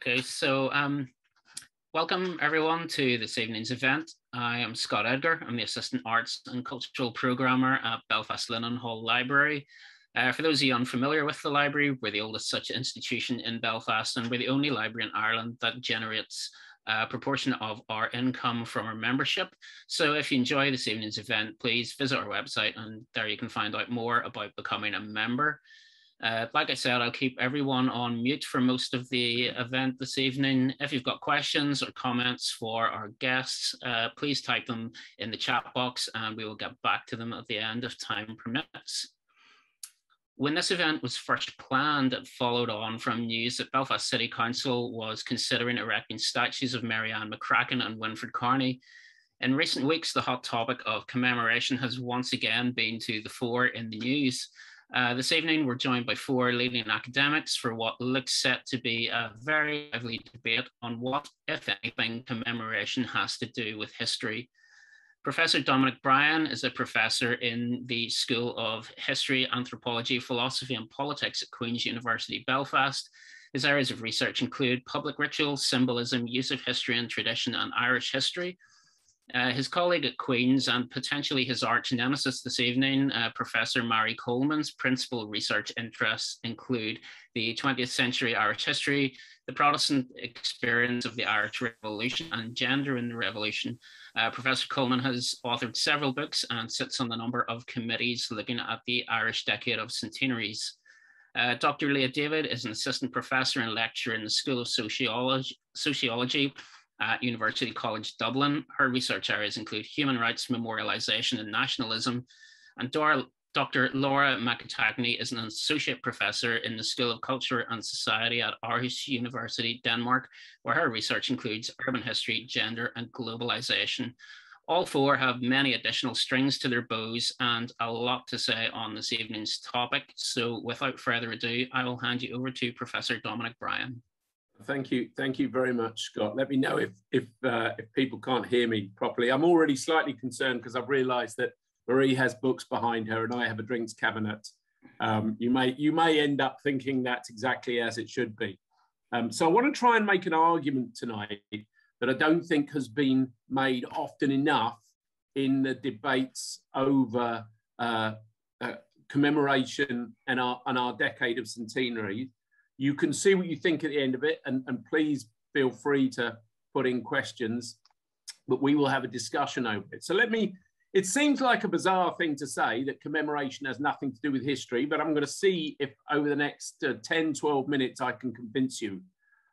Okay, so welcome everyone to this evening's event. I am Scott Edgar. I'm the Assistant Arts and Cultural Programmer at Belfast Linen Hall Library. For those of you unfamiliar with the library, we're the oldest such institution in Belfast, and we're the only library in Ireland that generates a proportion of our income from our membership. So if you enjoy this evening's event, please visit our website, and there you can find out more about becoming a member. Like I said, I'll keep everyone on mute for most of the event this evening. If you've got questions or comments for our guests, please type them in the chat box and we will get back to them at the end if time permits. When this event was first planned, it followed on from news that Belfast City Council was considering erecting statues of Marianne McCracken and Winfred Carney. In recent weeks, the hot topic of commemoration has once again been to the fore in the news. This evening, we're joined by four leading academics for what looks set to be a very lively debate on what, if anything, commemoration has to do with history. Professor Dominic Bryan is a professor in the School of History, Anthropology, Philosophy and Politics at Queen's University, Belfast. His areas of research include public rituals, symbolism, use of history and tradition, and Irish history. His colleague at Queen's and potentially his arch nemesis this evening, Professor Marie Coleman's principal research interests include the 20th century Irish history, the Protestant experience of the Irish Revolution, and gender in the Revolution. Professor Coleman has authored several books and sits on a number of committees looking at the Irish decade of centenaries. Dr. Lea David is an assistant professor and lecturer in the School of Sociology at University College Dublin. Her research areas include human rights, memorialization, and nationalism. And Dr. Laura McAtackney is an associate professor in the School of Culture and Society at Aarhus University, Denmark, where her research includes urban history, gender, and globalization. All four have many additional strings to their bows and a lot to say on this evening's topic. So without further ado, I will hand you over to Professor Dominic Bryan. Thank you very much, Scott. Let me know if people can't hear me properly. I'm already slightly concerned because I've realised that Marie has books behind her and I have a drinks cabinet. You may end up thinking that's exactly as it should be. So I want to try and make an argument tonight that I don't think has been made often enough in the debates over commemoration and our decade of centenary. You can see what you think at the end of it, and please feel free to put in questions, but we will have a discussion over it. So it seems like a bizarre thing to say that commemoration has nothing to do with history, but I'm going to see if over the next 10, 12 minutes I can convince you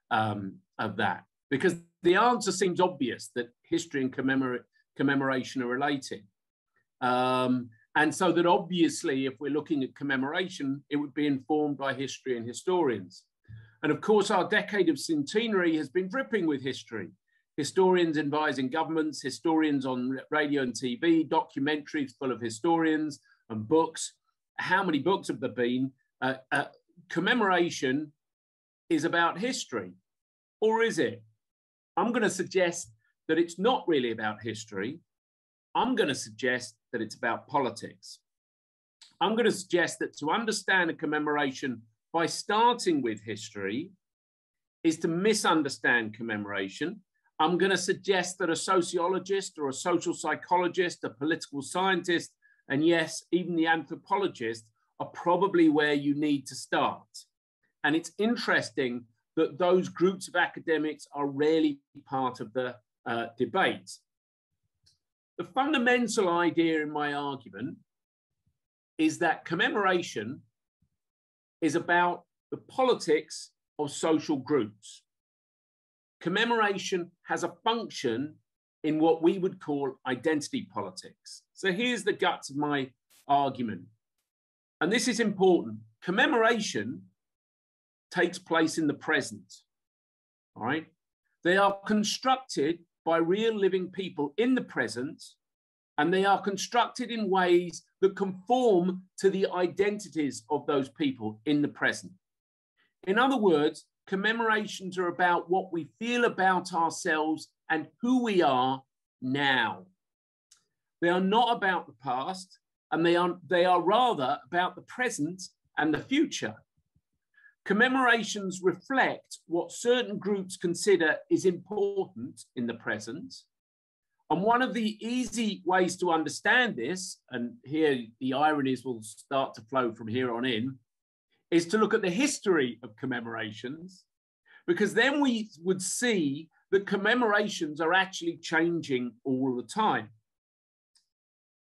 of that. Because the answer seems obvious that history and commemoration are related. And so that obviously, if we're looking at commemoration, it would be informed by history and historians. And of course, our decade of centenary has been dripping with history. Historians advising governments, historians on radio and TV, documentaries full of historians and books. How many books have there been? Commemoration is about history, or is it? I'm going to suggest that it's not really about history. I'm going to suggest that it's about politics. I'm going to suggest that to understand a commemoration by starting with history is to misunderstand commemoration. I'm going to suggest that a sociologist or a social psychologist, a political scientist, and yes, even the anthropologist are probably where you need to start. And it's interesting that those groups of academics are rarely part of the debate. The fundamental idea in my argument is that commemoration is about the politics of social groups. Commemoration has a function in what we would call identity politics. So here's the guts of my argument. And this is important. Commemoration takes place in the present, all right? They are constructed by real living people in the present, and they are constructed in ways that conform to the identities of those people in the present. In other words, commemorations are about what we feel about ourselves and who we are now. They are not about the past, and they are rather about the present and the future. Commemorations reflect what certain groups consider is important in the present. And one of the easy ways to understand this, and here the ironies will start to flow from here on in, is to look at the history of commemorations, because then we would see that commemorations are actually changing all the time.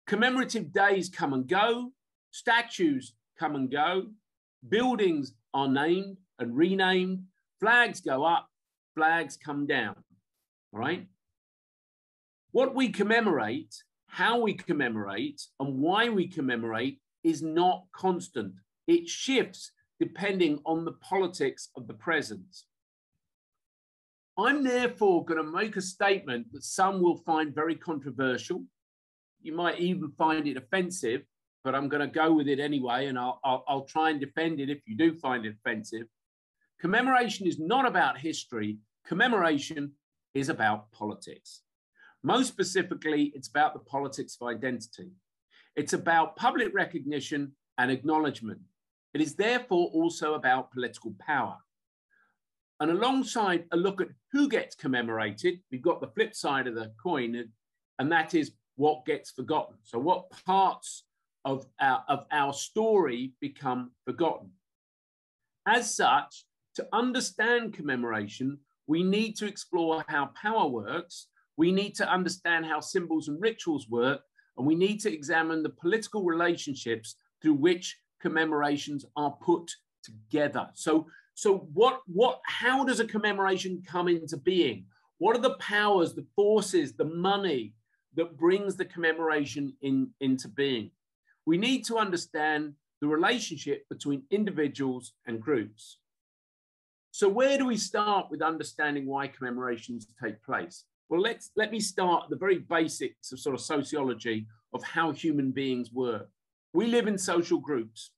Commemorative days come and go, statues come and go, buildings are named and renamed, flags go up, flags come down, all right? What we commemorate, how we commemorate, and why we commemorate is not constant. It shifts depending on the politics of the present. I'm therefore going to make a statement that some will find very controversial. You might even find it offensive, but I'm going to go with it anyway, and I'll try and defend it if you do find it offensive. Commemoration is not about history. Commemoration is about politics. Most specifically, it's about the politics of identity. It's about public recognition and acknowledgement. It is therefore also about political power. And alongside a look at who gets commemorated, we've got the flip side of the coin, and that is what gets forgotten. So what parts of our story become forgotten. As such, to understand commemoration, we need to explore how power works, we need to understand how symbols and rituals work, and we need to examine the political relationships through which commemorations are put together. So how does a commemoration come into being? What are the powers, the forces, the money that brings the commemoration into being? We need to understand the relationship between individuals and groups. So where do we start with understanding why commemorations take place? Well, let me start at the very basics of sort of sociology of how human beings work. We live in social groups.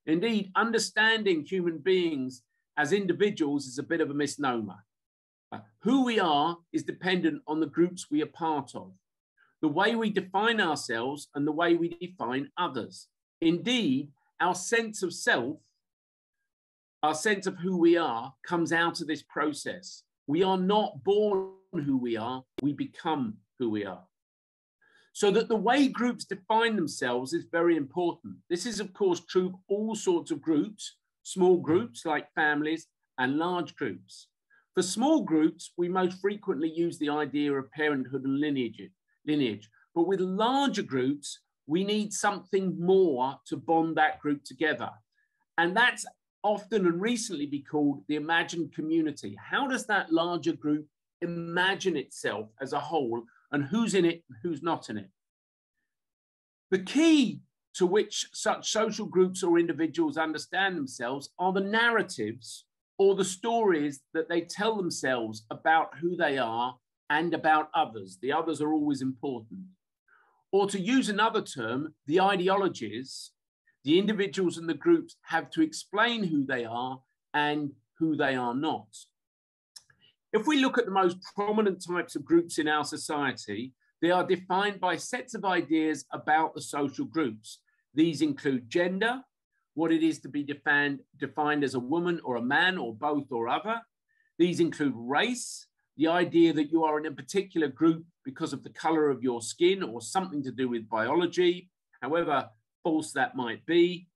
Indeed, understanding human beings as individuals is a bit of a misnomer. Who we are is dependent on the groups we are part of, the way we define ourselves and the way we define others. Indeed, our sense of self, our sense of who we are, comes out of this process. We are not born who we are, we become who we are. So that the way groups define themselves is very important. This is, of course, true of all sorts of groups, small groups like families and large groups. For small groups, we most frequently use the idea of parenthood and lineage. But with larger groups, we need something more to bond that group together. And that's often and recently be called the imagined community. How does that larger group imagine itself as a whole, and who's in it and who's not in it? The key to which such social groups or individuals understand themselves are the narratives or the stories that they tell themselves about who they are and about others. The others are always important. Or to use another term, the ideologies the individuals and the groups have to explain who they are and who they are not. If we look at the most prominent types of groups in our society, they are defined by sets of ideas about the social groups. These include gender, what it is to be defined as a woman or a man or both or other. These include race, the idea that you are in a particular group because of the color of your skin or something to do with biology, however false that might be,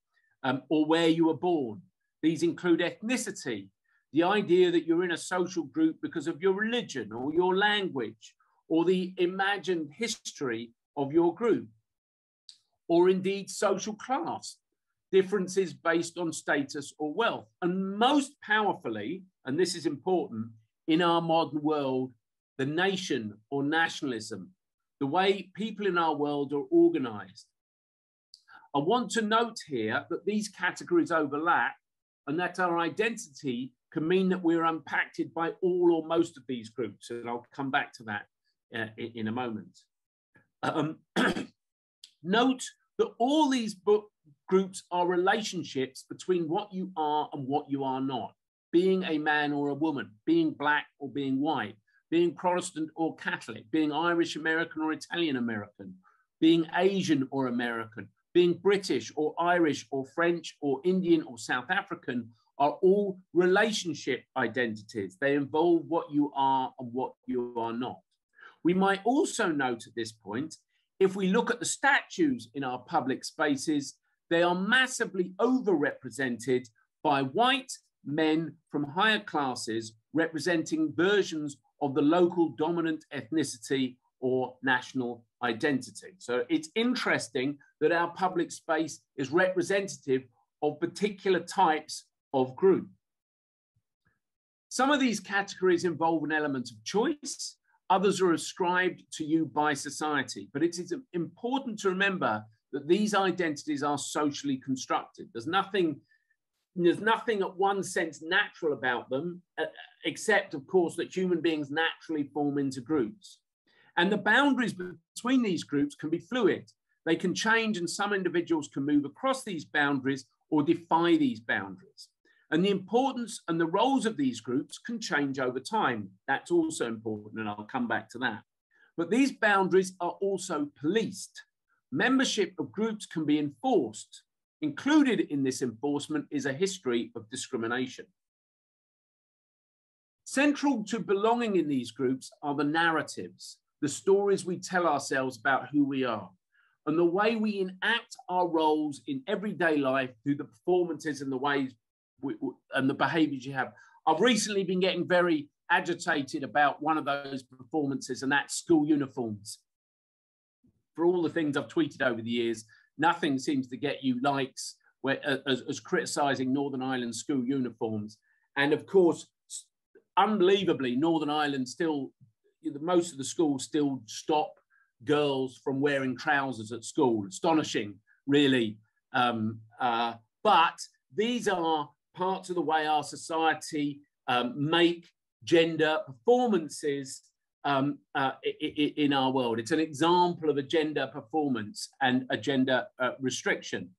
or where you were born. These include ethnicity, the idea that you're in a social group because of your religion or your language or the imagined history of your group, or indeed social class, differences based on status or wealth. And most powerfully, and this is important, in our modern world, the nation or nationalism, the way people in our world are organized. I want to note here that these categories overlap and that our identity can mean that we're impacted by all or most of these groups. And I'll come back to that in a moment. Note that all these groups are relationships between what you are and what you are not. Being a man or a woman, being black or being white, being Protestant or Catholic, being Irish American or Italian American, being Asian or American, being British or Irish or French or Indian or South African are all relationship identities. They involve what you are and what you are not. We might also note at this point, if we look at the statues in our public spaces, they are massively overrepresented by white men from higher classes representing versions of the local dominant ethnicity or national identity. So it's interesting that our public space is representative of particular types of group. Some of these categories involve an element of choice, others are ascribed to you by society, but it is important to remember that these identities are socially constructed. There's nothing at one sense natural about them, except of course that human beings naturally form into groups. And the boundaries between these groups can be fluid. They can change, and some individuals can move across these boundaries or defy these boundaries. And the importance and the roles of these groups can change over time. That's also important, and I'll come back to that. But these boundaries are also policed. Membership of groups can be enforced. Included in this enforcement is a history of discrimination. Central to belonging in these groups are the narratives, the stories we tell ourselves about who we are, and the way we enact our roles in everyday life through the performances and the ways and the behaviors you have. I've recently been getting very agitated about one of those performances, and that's school uniforms. For all the things I've tweeted over the years, nothing seems to get you likes as criticising Northern Ireland school uniforms. And of course, unbelievably, Northern Ireland still, most of the schools still stop girls from wearing trousers at school. Astonishing, really. But these are parts of the way our society make gender performances in our world. It's an example of a gender performance and a gender restriction.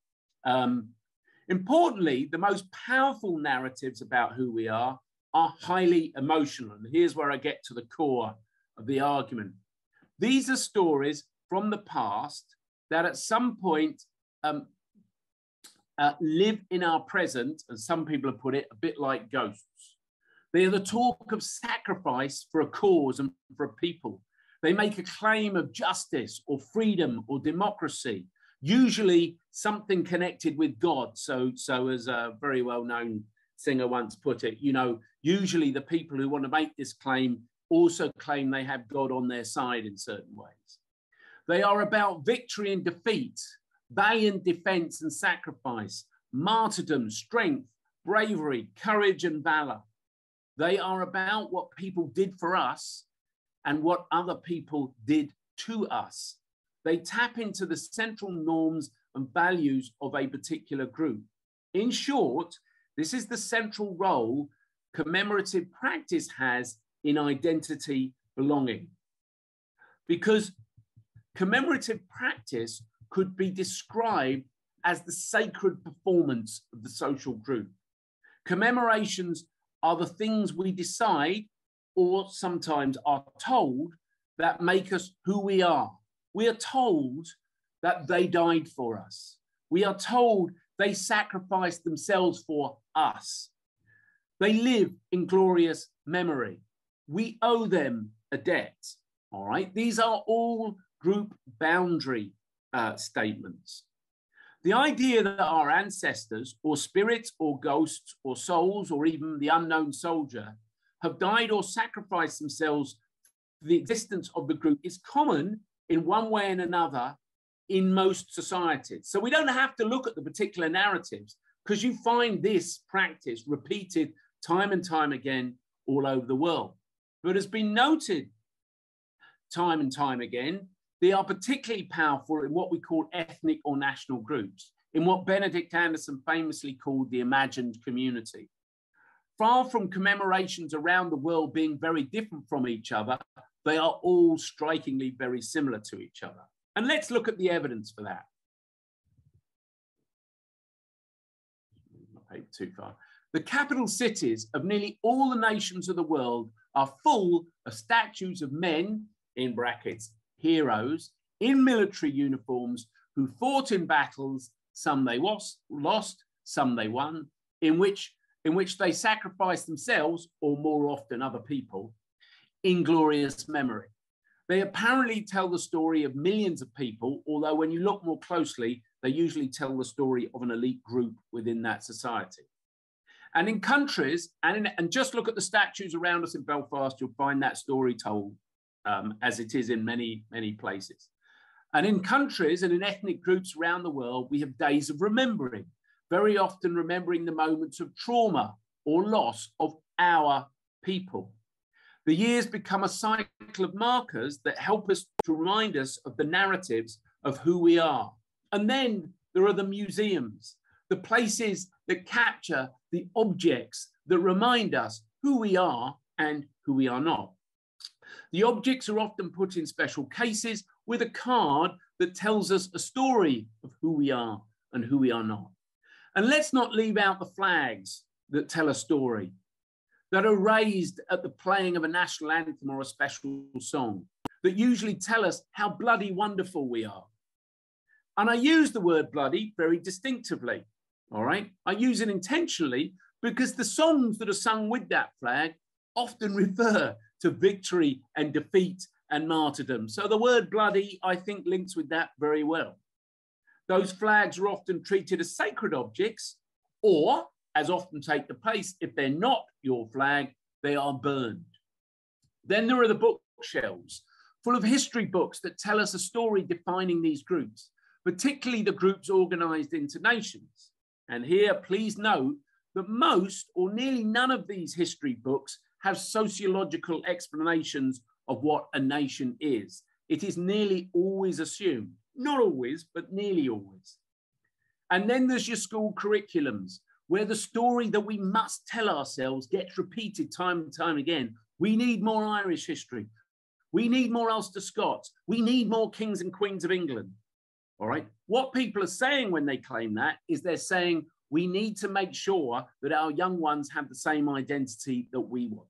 Importantly, the most powerful narratives about who we are highly emotional. And here's where I get to the core of the argument. These are stories from the past that at some point live in our present, as some people have put it, a bit like ghosts. They are the talk of sacrifice for a cause and for a people. They make a claim of justice or freedom or democracy, usually something connected with God. So as a very well-known singer once put it, usually the people who want to make this claim also claim they have God on their side in certain ways. They are about victory and defeat, valiant defense and sacrifice, martyrdom, strength, bravery, courage and valor. They are about what people did for us and what other people did to us. They tap into the central norms and values of a particular group. In short, this is the central role commemorative practice has in identity belonging. Because commemorative practice could be described as the sacred performance of the social group. Commemorations are the things we decide or sometimes are told that make us who we are. We are told that they died for us. We are told they sacrificed themselves for us. They live in glorious memory. We owe them a debt, all right? These are all group boundary statements. The idea that our ancestors or spirits or ghosts or souls or even the unknown soldier have died or sacrificed themselves for the existence of the group is common in one way and another in most societies. So we don't have to look at the particular narratives because you find this practice repeated time and time again all over the world. But as been noted time and time again, they are particularly powerful in what we call ethnic or national groups, in what Benedict Anderson famously called the imagined community. Far from commemorations around the world being very different from each other, they are all strikingly very similar to each other. And let's look at the evidence for that. Too far. The capital cities of nearly all the nations of the world are full of statues of men, in brackets, heroes, in military uniforms who fought in battles, some they lost, some they won, in in which they sacrifice themselves, or more often other people, in glorious memory. They apparently tell the story of millions of people, although when you look more closely, they usually tell the story of an elite group within that society. And in countries, and just look at the statues around us in Belfast, you'll find that story told as it is in many, many places. And in countries and in ethnic groups around the world, we have days of remembering, very often remembering the moments of trauma or loss of our people. The years become a cycle of markers that help us to remind us of the narratives of who we are. And then there are the museums, the places that capture the objects that remind us who we are and who we are not. The objects are often put in special cases with a card that tells us a story of who we are and who we are not. And let's not leave out the flags that tell a story, that are raised at the playing of a national anthem or a special song, that usually tell us how bloody wonderful we are. And I use the word bloody very distinctively, all right? I use it intentionally because the songs that are sung with that flag often refer to victory and defeat and martyrdom. So the word bloody, I think, links with that very well. Those flags are often treated as sacred objects, or, as often take the place, if they're not your flag, they are burned. Then there are the bookshelves, full of history books that tell us a story defining these groups, particularly the groups organized into nations. And here, please note that most or nearly none of these history books have sociological explanations of what a nation is. It is nearly always assumed, not always, but nearly always. And then there's your school curriculums, where the story that we must tell ourselves gets repeated time and time again. We need more Irish history. We need more Ulster Scots. We need more kings and queens of England. All right. What people are saying when they claim that is they're saying we need to make sure that our young ones have the same identity that we want.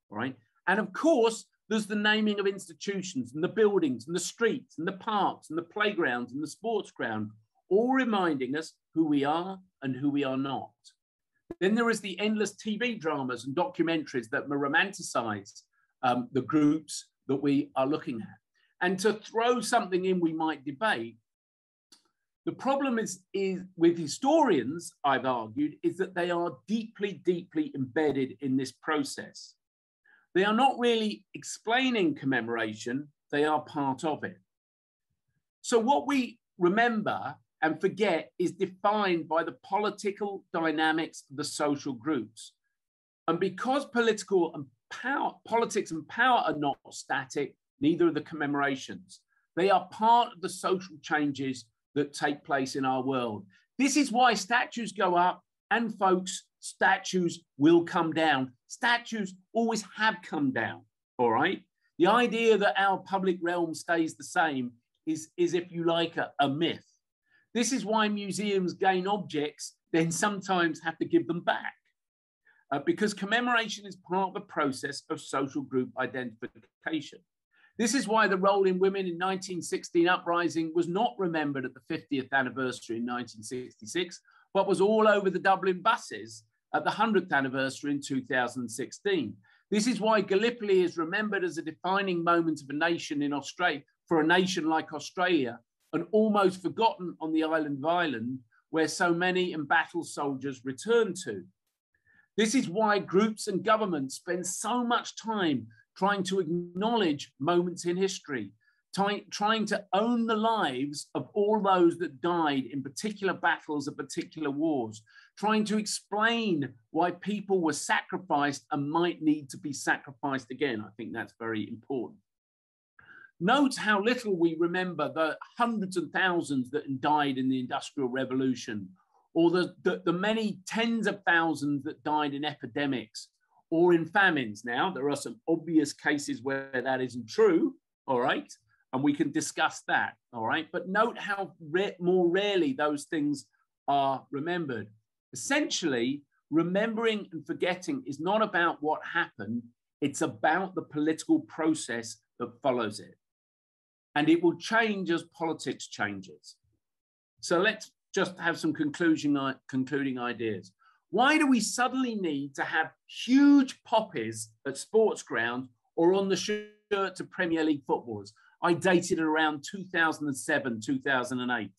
All right. And of course, there's the naming of institutions and the buildings and the streets and the parks and the playgrounds and the sports ground, all reminding us who we are and who we are not. Then there is the endless TV dramas and documentaries that romanticize the groups that we are looking at. And to throw something in we might debate, the problem is with historians, I've argued, is that they are deeply, deeply embedded in this process. They are not really explaining commemoration, they are part of it. So what we remember and forget is defined by the political dynamics of the social groups. And because politics and power are not static, neither are the commemorations. They are part of the social changes that take place in our world. This is why statues go up and folks, statues will come down. Statues always have come down, all right? The idea that our public realm stays the same is if you like, a myth. This is why museums gain objects, then sometimes have to give them back. Because commemoration is part of the process of social group identification. This is why the role in women in 1916 uprising was not remembered at the 50th anniversary in 1966, but was all over the Dublin buses at the 100th anniversary in 2016. This is why Gallipoli is remembered as a defining moment of a nation in Australia, for a nation like Australia, and almost forgotten on the island of Ireland, where so many embattled soldiers return to. This is why groups and governments spend so much time trying to acknowledge moments in history, trying to own the lives of all those that died in particular battles of particular wars, trying to explain why people were sacrificed and might need to be sacrificed again. I think that's very important. Note how little we remember the hundreds and thousands that died in the Industrial Revolution, or the many tens of thousands that died in epidemics or in famines. Now, there are some obvious cases where that isn't true, all right? And we can discuss that, all right? But note how more rarely those things are remembered. Essentially, remembering and forgetting is not about what happened, it's about the political process that follows it. And it will change as politics changes. So let's just have some concluding ideas. Why do we suddenly need to have huge poppies at sports grounds or on the shirts of Premier League footballers? I dated around 2007, 2008.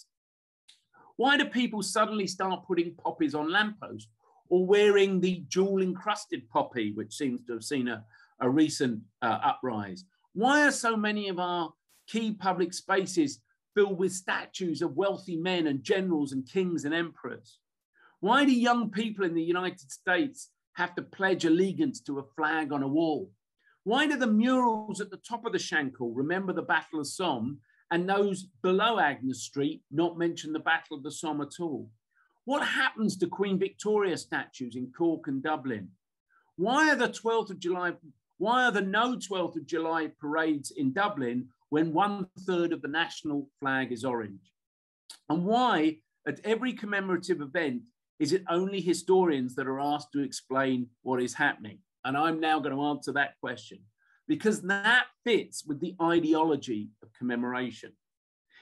Why do people suddenly start putting poppies on lampposts or wearing the jewel-encrusted poppy, which seems to have seen a recent uprise? Why are so many of our key public spaces filled with statues of wealthy men and generals and kings and emperors? Why do young people in the United States have to pledge allegiance to a flag on a wall? Why do the murals at the top of the Shankill remember the Battle of Somme and those below Agnes Street not mention the Battle of the Somme at all? What happens to Queen Victoria statues in Cork and Dublin? Why are the 12th of July? Why are there no 12th of July parades in Dublin when 1/3 of the national flag is orange? And why, at every commemorative event, is it only historians that are asked to explain what is happening? And I'm now going to answer that question, because that fits with the ideology of commemoration.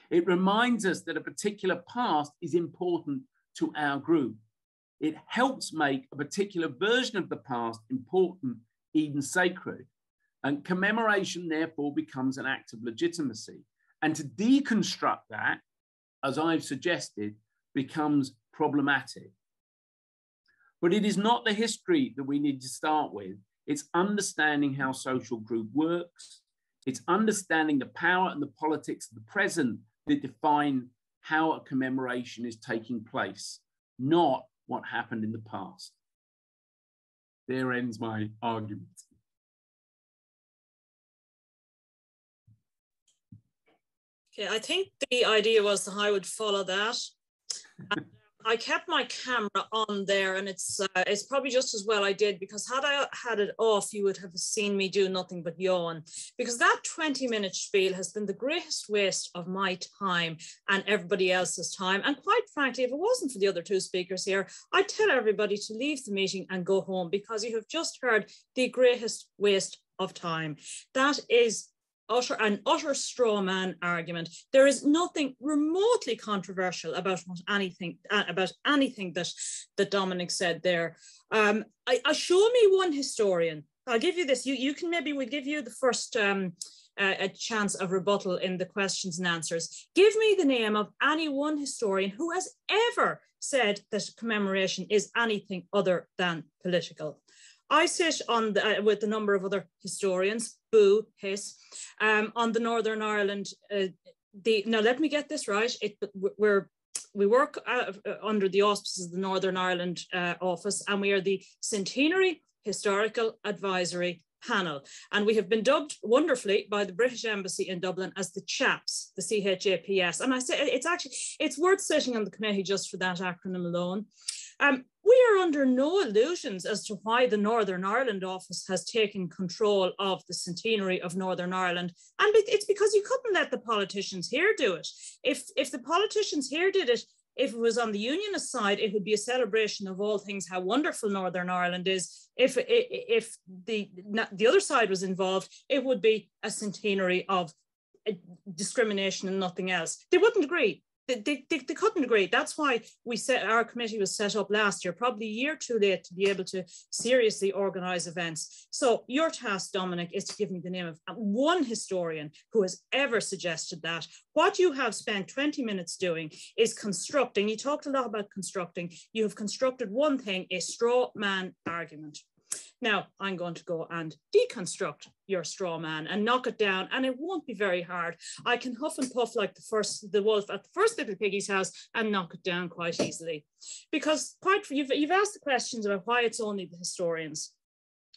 It reminds us that a particular past is important to our group. It helps make a particular version of the past important, even sacred. And commemoration, therefore, becomes an act of legitimacy. And to deconstruct that, as I've suggested, becomes problematic. But it is not the history that we need to start with. It's understanding how social group works. It's understanding the power and the politics of the present that define how a commemoration is taking place, not what happened in the past. There ends my argument. Okay, I think the idea was that I would follow that. I kept my camera on there, and it's probably just as well I did, because had I had it off, you would have seen me do nothing but yawn, because that 20-minute spiel has been the greatest waste of my time and everybody else's time. And quite frankly, if it wasn't for the other two speakers here, I'd tell everybody to leave the meeting and go home, because you have just heard the greatest waste of time. That is an utter straw man argument. There is nothing remotely controversial about anything that Dominic said there. Show me one historian. I'll give you this. You can, maybe we'll give you the first a chance of rebuttal in the questions and answers. Give me the name of any one historian who has ever said that commemoration is anything other than political. I sit on with a number of other historians, boo, hiss, on the Northern Ireland. Now, let me get this right. We work under the auspices of the Northern Ireland office, and we are the Centenary Historical Advisory Panel. And we have been dubbed wonderfully by the British Embassy in Dublin as the CHAPS, the CHAPS. And I say it's worth sitting on the committee just for that acronym alone. We are under no illusions as to why the Northern Ireland office has taken control of the centenary of Northern Ireland. And it's because you couldn't let the politicians here do it. If the politicians here did it, if it was on the unionist side, it would be a celebration of all things, how wonderful Northern Ireland is. If the other side was involved, it would be a centenary of discrimination and nothing else. They wouldn't agree. They couldn't agree. That's why our committee was set up last year, probably a year too late to be able to seriously organise events. So your task, Dominic, is to give me the name of one historian who has ever suggested that. What you have spent 20 minutes doing is constructing. You talked a lot about constructing. You have constructed one thing, a straw man argument. Now, I'm going to go and deconstruct your straw man and knock it down, and it won't be very hard. I can huff and puff like the wolf at the first little piggy's house and knock it down quite easily. Because you've asked the questions about why it's only the historians.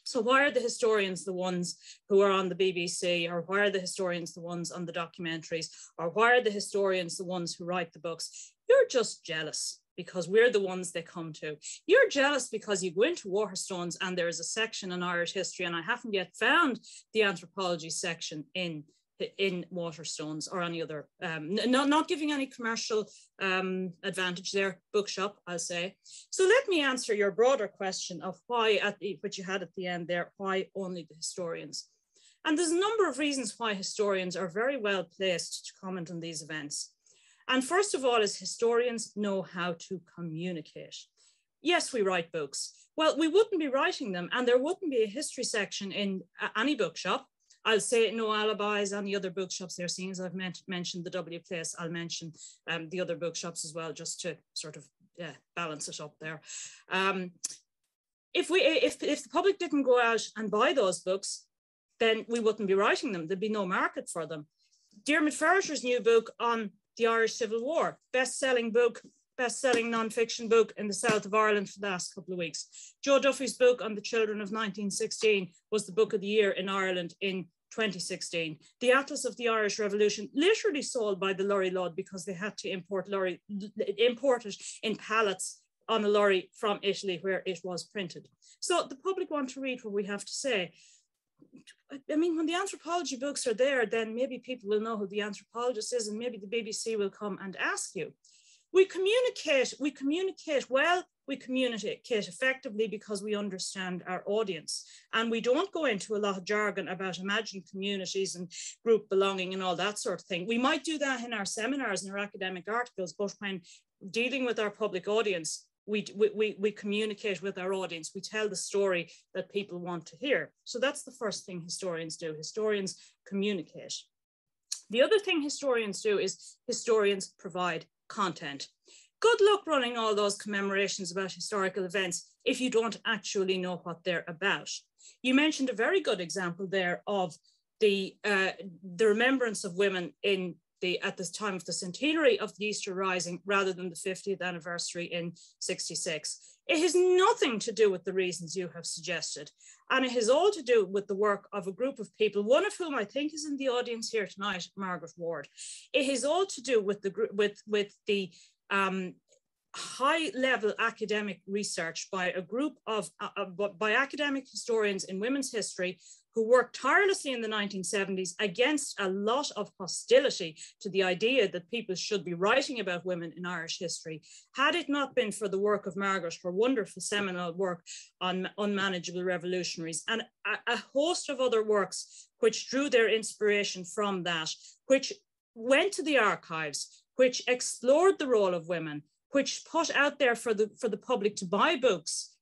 So why are the historians the ones who are on the BBC, or why are the historians the ones on the documentaries, or why are the historians the ones who write the books? You're just jealous, because we're the ones they come to. You're jealous because you go into Waterstones and there is a section on Irish history, and I haven't yet found the anthropology section in Waterstones or any other, not giving any commercial advantage there, bookshop, I'll say. So let me answer your broader question of why, what you had at the end there, why only the historians? And there's a number of reasons why historians are very well placed to comment on these events. And first of all, is historians know how to communicate. Yes, we write books. Well, we wouldn't be writing them, and there wouldn't be a history section in any bookshop. I'll say No Alibis and the other bookshops there, seeing as I've mentioned the W Place, I'll mention the other bookshops as well, just to sort of balance it up there. If the public didn't go out and buy those books, then we wouldn't be writing them. There'd be no market for them. Diarmaid Farragher's new book on the Irish Civil War, best-selling book, best-selling non-fiction book in the south of Ireland for the last couple of weeks. Joe Duffy's book on the children of 1916 was the book of the year in Ireland in 2016. The Atlas of the Irish Revolution, literally sold by the lorry load because they had to import it in pallets on a lorry from Italy where it was printed. So the public want to read what we have to say. I mean, when the anthropology books are there, then maybe people will know who the anthropologist is, and maybe the BBC will come and ask you. We communicate well, we communicate effectively because we understand our audience. And we don't go into a lot of jargon about imagined communities and group belonging and all that sort of thing. We might do that in our seminars and our academic articles, but when dealing with our public audience, we communicate with our audience. We tell the story that people want to hear. So that's the first thing historians do. Historians communicate. The other thing historians do is historians provide content. Good luck running all those commemorations about historical events if you don't actually know what they're about. You mentioned a very good example there of the remembrance of women at this time of the centenary of the Easter Rising rather than the 50th anniversary in 66. It has nothing to do with the reasons you have suggested. And it has all to do with the work of a group of people, one of whom I think is in the audience here tonight, Margaret Ward. It has all to do with the high-level academic research by a group of by academic historians in women's history who worked tirelessly in the 1970s against a lot of hostility to the idea that people should be writing about women in Irish history. Had it not been for the work of Margaret, her wonderful seminal work on unmanageable revolutionaries, and a host of other works which drew their inspiration from that, which went to the archives, which explored the role of women, which put out there for the public to buy books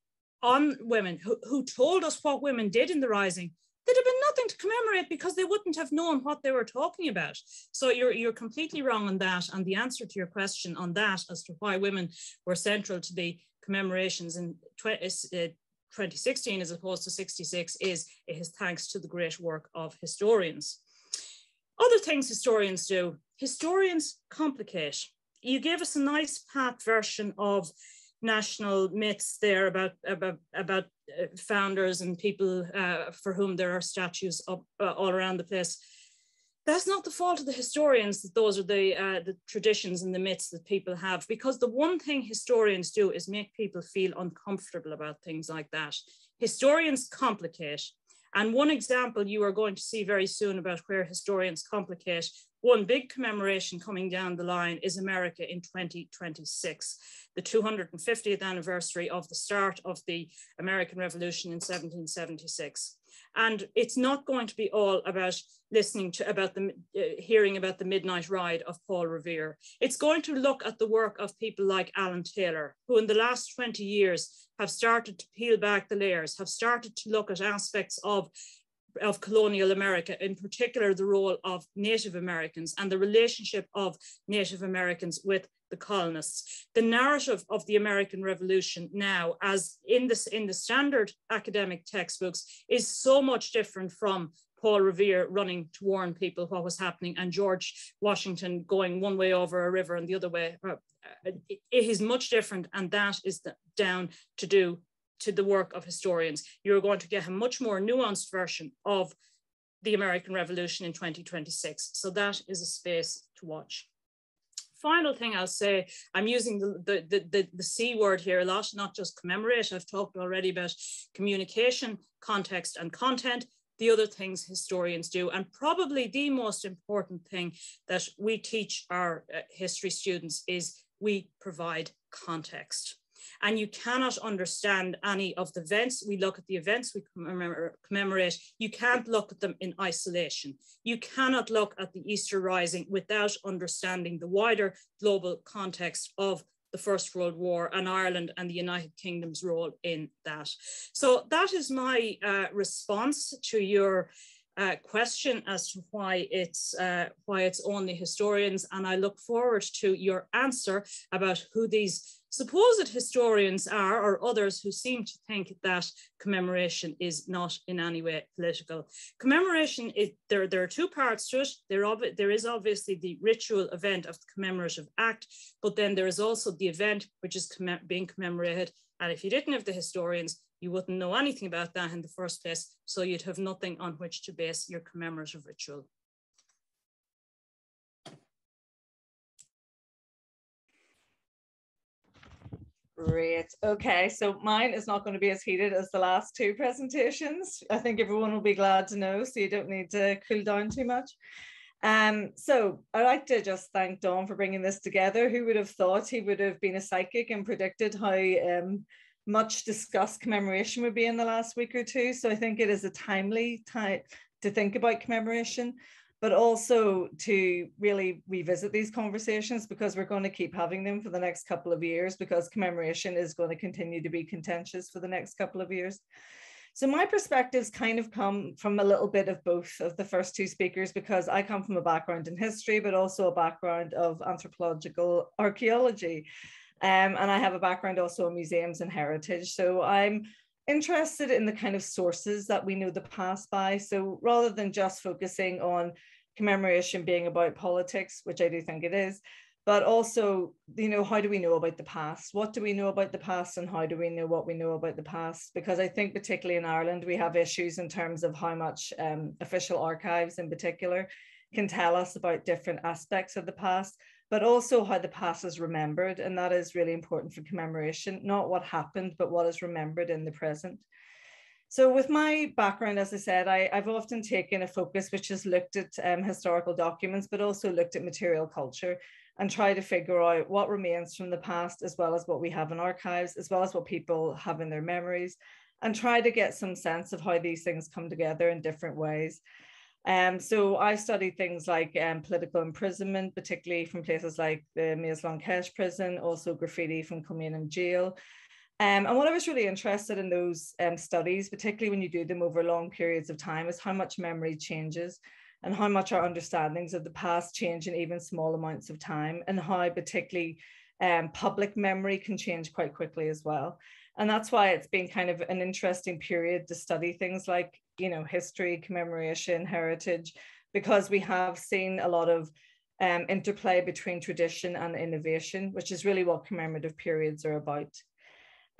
on women, who told us what women did in the Rising, there'd have been nothing to commemorate because they wouldn't have known what they were talking about. So you're completely wrong on that. And the answer to your question on that as to why women were central to the commemorations in 2016 as opposed to 66 is it is thanks to the great work of historians. Other things historians do. Historians complicate. You gave us a nice pat version of national myths there about founders and people for whom there are statues up all around the place. That's not the fault of the historians that those are the traditions and the myths that people have, because the one thing historians do is make people feel uncomfortable about things like that. Historians complicate. And one example you are going to see very soon about where historians complicate, one big commemoration coming down the line is America in 2026, the 250th anniversary of the start of the American Revolution in 1776. And it's not going to be all about hearing about the midnight ride of Paul Revere. It's going to look at the work of people like Alan Taylor, who in the last 20 years have started to peel back the layers, have started to look at aspects of colonial America, in particular the role of Native Americans and the relationship of Native Americans with the colonists. The narrative of the American Revolution now, as in the standard academic textbooks, is so much different from Paul Revere running to warn people what was happening and George Washington going one way over a river and the other way. It is much different, and that is down to the work of historians. You're going to get a much more nuanced version of the American Revolution in 2026. So that is a space to watch. Final thing I'll say, I'm using the C word here a lot, not just commemorate. I've talked already about communication, context, and content. The other things historians do, and probably the most important thing that we teach our history students is we provide context. And you cannot understand any of the events. We look at the events we commemorate. You can't look at them in isolation. You cannot look at the Easter Rising without understanding the wider global context of the First World War and Ireland and the United Kingdom's role in that. So that is my response to your question as to why it's only historians, and I look forward to your answer about who these supposed historians are, or others who seem to think that commemoration is not in any way political. Commemoration, there are two parts to it. There is obviously the ritual event of the commemorative act, but then there is also the event which is being commemorated. And if you didn't have the historians, you wouldn't know anything about that in the first place, so you'd have nothing on which to base your commemorative ritual. Great. Okay, so mine is not going to be as heated as the last two presentations. I think everyone will be glad to know, so you don't need to cool down too much. So I'd like to just thank Dom for bringing this together. Who would have thought he would have been a psychic and predicted how much discussed commemoration would be in the last week or two? So I think it is a timely time to think about commemoration, but also to really revisit these conversations, because we're going to keep having them for the next couple of years, because commemoration is going to continue to be contentious for the next couple of years. So my perspectives kind of come from a little bit of both of the first two speakers, because I come from a background in history, but also a background of anthropological archaeology. And I have a background also in museums and heritage. So I'm interested in the kind of sources that we know the past by. So rather than just focusing on commemoration being about politics, which I do think it is, but also, you know, how do we know about the past? What do we know about the past, and how do we know what we know about the past? Because I think particularly in Ireland, we have issues in terms of how much official archives in particular can tell us about different aspects of the past, but also how the past is remembered. And that is really important for commemoration, not what happened, but what is remembered in the present. So with my background, as I said, I've often taken a focus which has looked at historical documents, but also looked at material culture, and try to figure out what remains from the past, as well as what we have in archives, as well as what people have in their memories, and try to get some sense of how these things come together in different ways. So I studied things like political imprisonment, particularly from places like the Maze Lankesh prison, also graffiti from Kilmainham jail. And what I was really interested in those studies, particularly when you do them over long periods of time, is how much memory changes, and how much our understandings of the past change in even small amounts of time, and how particularly public memory can change quite quickly as well. And that's why it's been kind of an interesting period to study things like, you know, history, commemoration, heritage, because we have seen a lot of interplay between tradition and innovation, which is really what commemorative periods are about.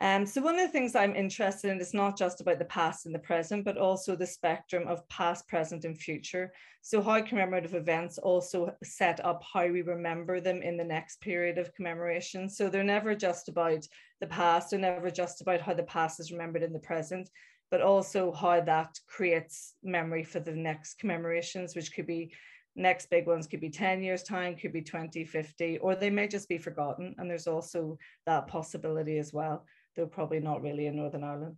So one of the things I'm interested in is not just about the past and the present, but also the spectrum of past, present, and future. So how commemorative events also set up how we remember them in the next period of commemoration. So they're never just about the past, they're never just about how the past is remembered in the present, but also how that creates memory for the next commemorations, which could be, next big ones could be 10 years time, could be 20, 50, or they may just be forgotten. And there's also that possibility as well, though probably not really in Northern Ireland.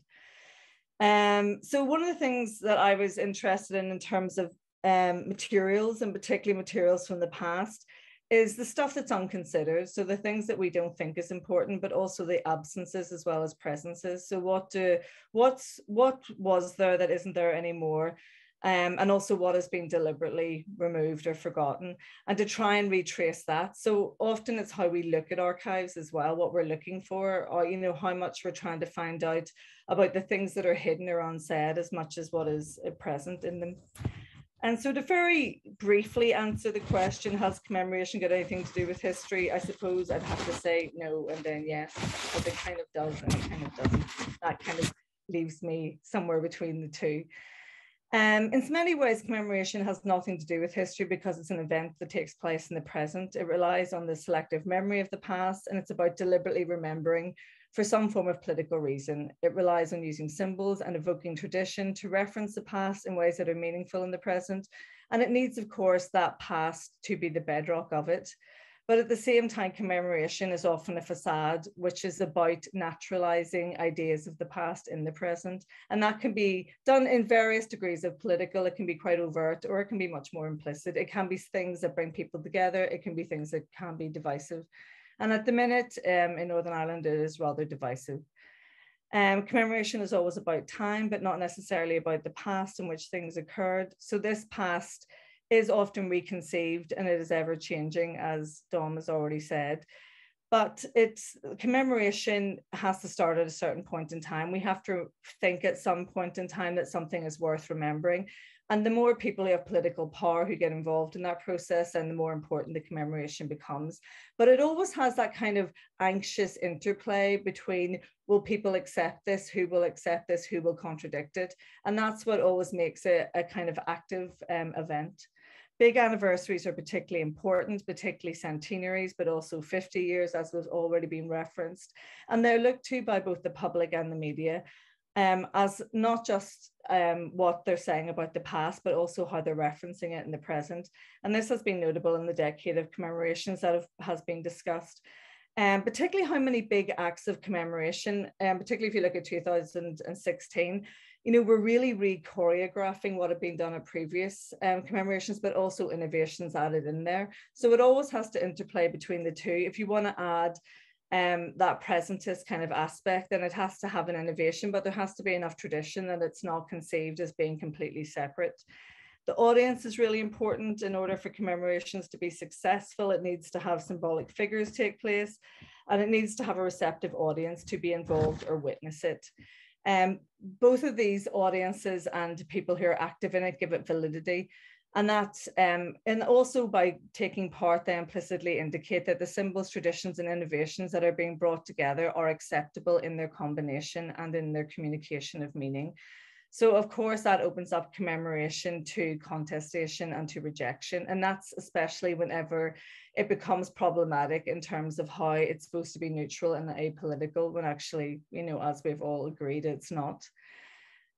So one of the things that I was interested in terms of materials, and particularly materials from the past, is the stuff that's unconsidered. So the things that we don't think is important, but also the absences as well as presences. So what was there that isn't there anymore? And also what has been deliberately removed or forgotten, and to try and retrace that. So often it's how we look at archives as well, what we're looking for, or, you know, how much we're trying to find out about the things that are hidden or unsaid as much as what is present in them. And so to very briefly answer the question, has commemoration got anything to do with history? I suppose I'd have to say no and then yes, but it kind of does and it kind of doesn't. That kind of leaves me somewhere between the two. In so many ways, commemoration has nothing to do with history, because it's an event that takes place in the present. It relies on the selective memory of the past, and it's about deliberately remembering for some form of political reason. It relies on using symbols and evoking tradition to reference the past in ways that are meaningful in the present. And it needs, of course, that past to be the bedrock of it. But at the same time, commemoration is often a facade, which is about naturalizing ideas of the past in the present. And that can be done in various degrees of political. It can be quite overt, or it can be much more implicit. It can be things that bring people together. It can be things that can be divisive. And at the minute in Northern Ireland, it is rather divisive. Commemoration is always about time, but not necessarily about the past in which things occurred. So this past is often reconceived and it is ever changing, as Dom has already said. But commemoration has to start at a certain point in time. We have to think at some point in time that something is worth remembering. And the more people who have political power who get involved in that process, and the more important the commemoration becomes. But it always has that kind of anxious interplay between, will people accept this? Who will accept this? Who will contradict it? And that's what always makes it a kind of active event. Big anniversaries are particularly important, particularly centenaries, but also 50 years, as was already been referenced. And they're looked to by both the public and the media as not just what they're saying about the past, but also how they're referencing it in the present. And this has been notable in the decade of commemorations that has been discussed. Particularly how many big acts of commemoration, particularly if you look at 2016, we're really re-choreographing what had been done at previous commemorations, but also innovations added in there. So it always has to interplay between the two. If you want to add that presentist kind of aspect, then it has to have an innovation, but there has to be enough tradition that it's not conceived as being completely separate. The audience is really important. In order for commemorations to be successful, it needs to have symbolic figures take place, and it needs to have a receptive audience to be involved or witness it. Both of these audiences and people who are active in it give it validity. And that, and also by taking part, they implicitly indicate that the symbols, traditions, and innovations that are being brought together are acceptable in their combination and in their communication of meaning. So of course, that opens up commemoration to contestation and to rejection. And that's especially whenever it becomes problematic in terms of how it's supposed to be neutral and apolitical, when actually, as we've all agreed, it's not.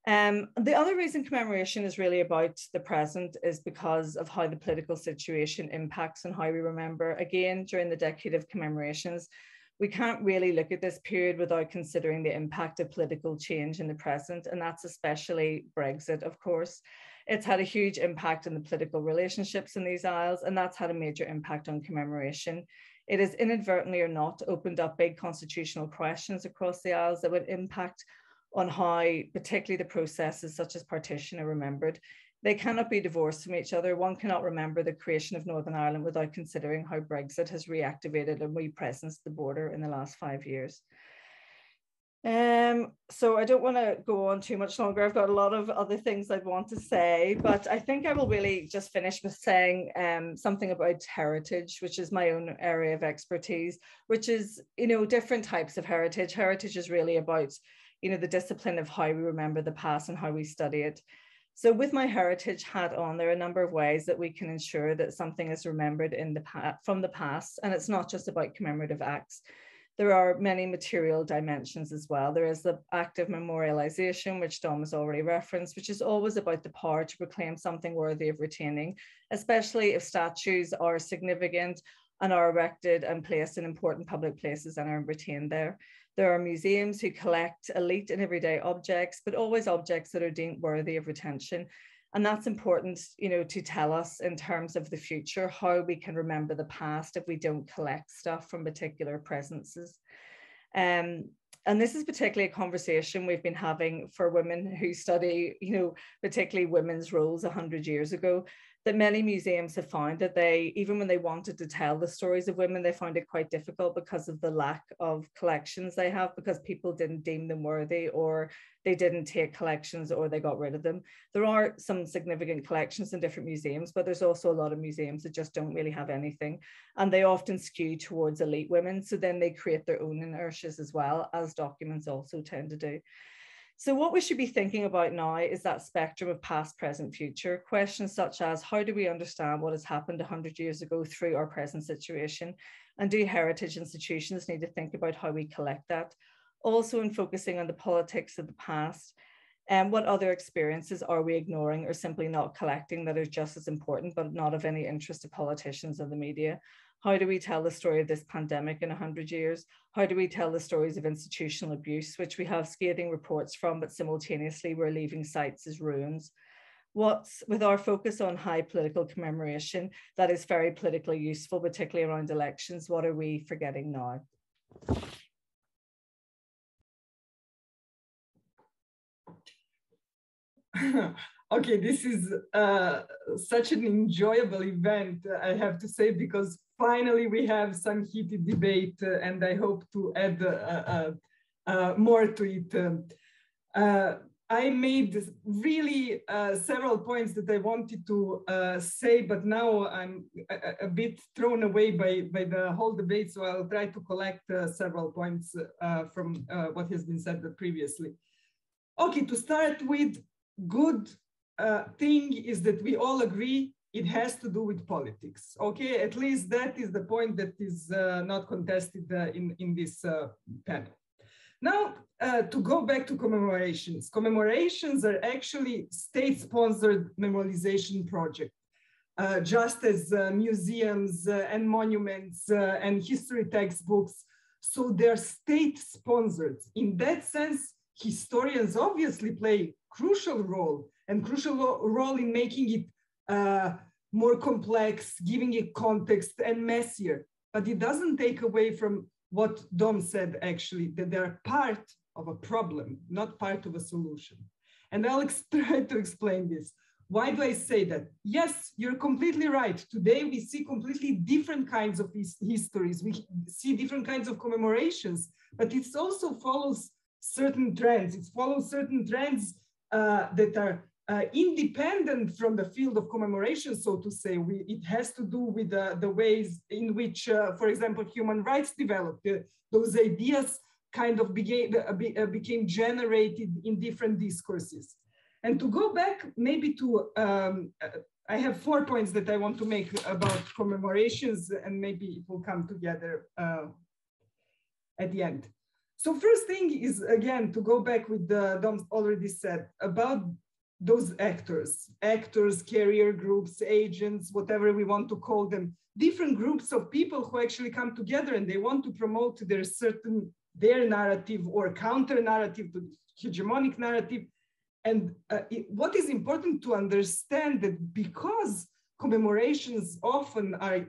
The other reason commemoration is really about the present is because of how the political situation impacts on how we remember. Again, during the decade of commemorations, we can't really look at this period without considering the impact of political change in the present, and that's especially Brexit, of course. It's had a huge impact on the political relationships in these isles, and that's had a major impact on commemoration. It has inadvertently or not opened up big constitutional questions across the isles that would impact on how particularly the processes such as partition are remembered. They cannot be divorced from each other. One cannot remember the creation of Northern Ireland without considering how Brexit has reactivated and represenced the border in the last 5 years. So I don't want to go on too much longer. I've got a lot of other things I'd want to say, but I think I will really just finish with saying something about heritage, which is my own area of expertise, which is, different types of heritage. Heritage is really about, the discipline of how we remember the past and how we study it. So with my heritage hat on, there are a number of ways that we can ensure that something is remembered from the past, and it's not just about commemorative acts. There are many material dimensions as well. There is the act of memorialization, which Dom has already referenced, which is always about the power to proclaim something worthy of retaining, especially if statues are significant and are erected and placed in important public places and are retained there. There are museums who collect elite and everyday objects, but always objects that are deemed worthy of retention. And that's important, to tell us in terms of the future, how we can remember the past if we don't collect stuff from particular presences. And this is particularly a conversation we've been having for women who study, particularly women's roles 100 years ago, that many museums have found that even when they wanted to tell the stories of women, they found it quite difficult because of the lack of collections they have, because people didn't deem them worthy, or they didn't take collections, or they got rid of them. There are some significant collections in different museums, but there's also a lot of museums that just don't really have anything. And they often skew towards elite women. So then they create their own inertias as well, as documents also tend to do. So what we should be thinking about now is that spectrum of past, present, future. Questions such as, how do we understand what has happened 100 years ago through our present situation? And do heritage institutions need to think about how we collect that? Also in focusing on the politics of the past, and what other experiences are we ignoring or simply not collecting that are just as important, but not of any interest to politicians and the media? How do we tell the story of this pandemic in 100 years? How do we tell the stories of institutional abuse, which we have scathing reports from, but simultaneously we're leaving sites as ruins? what's with our focus on high political commemoration that is very politically useful, particularly around elections? What are we forgetting now? Okay, this is such an enjoyable event, I have to say, because finally we have some heated debate, and I hope to add more to it. I made really several points that I wanted to say, but now I'm a bit thrown away by the whole debate, so I'll try to collect several points from what has been said previously. Okay, to start with, good thing is that we all agree it has to do with politics. Okay, at least that is the point that is not contested in this panel. Now, to go back to commemorations. Commemorations are actually state-sponsored memorialization project, just as museums and monuments and history textbooks. So they're state-sponsored. In that sense, historians obviously play crucial role in making it more complex, giving it context and messier. But it doesn't take away from what Dom said, actually, that they're part of a problem, not part of a solution. And I'll try to explain this. Why do I say that? Yes, you're completely right. Today, we see completely different kinds of histories. We see different kinds of commemorations, but it also follows certain trends. It follows certain trends that are independent from the field of commemoration, so to say. It has to do with the ways in which, for example, human rights developed. Those ideas kind of became generated in different discourses. And to go back maybe to, I have 4 points that I want to make about commemorations, and maybe it will come together at the end. So first thing is, again, to go back with Dom already said about those actors, carrier groups, agents, whatever we want to call them, different groups of people who actually come together and they want to promote their narrative or counter narrative to the hegemonic narrative. And what is important to understand that because commemorations often are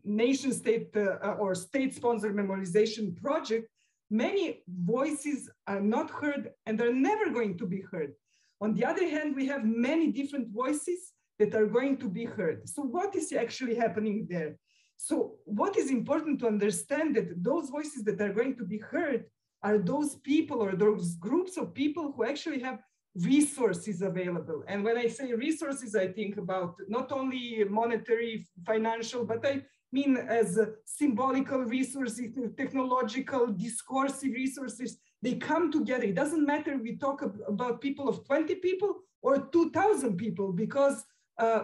nation state or state-sponsored memorization project, many voices are not heard and are never going to be heard. On the other hand, we have many different voices that are going to be heard. So what is actually happening there? So what is important to understand that those voices that are going to be heard are those people or those groups of people who actually have resources available. And when I say resources, I think about not only monetary, financial, but I mean as symbolical resources, technological, discursive resources. They come together. It doesn't matter if we talk about people of 20 people or 2,000 people, because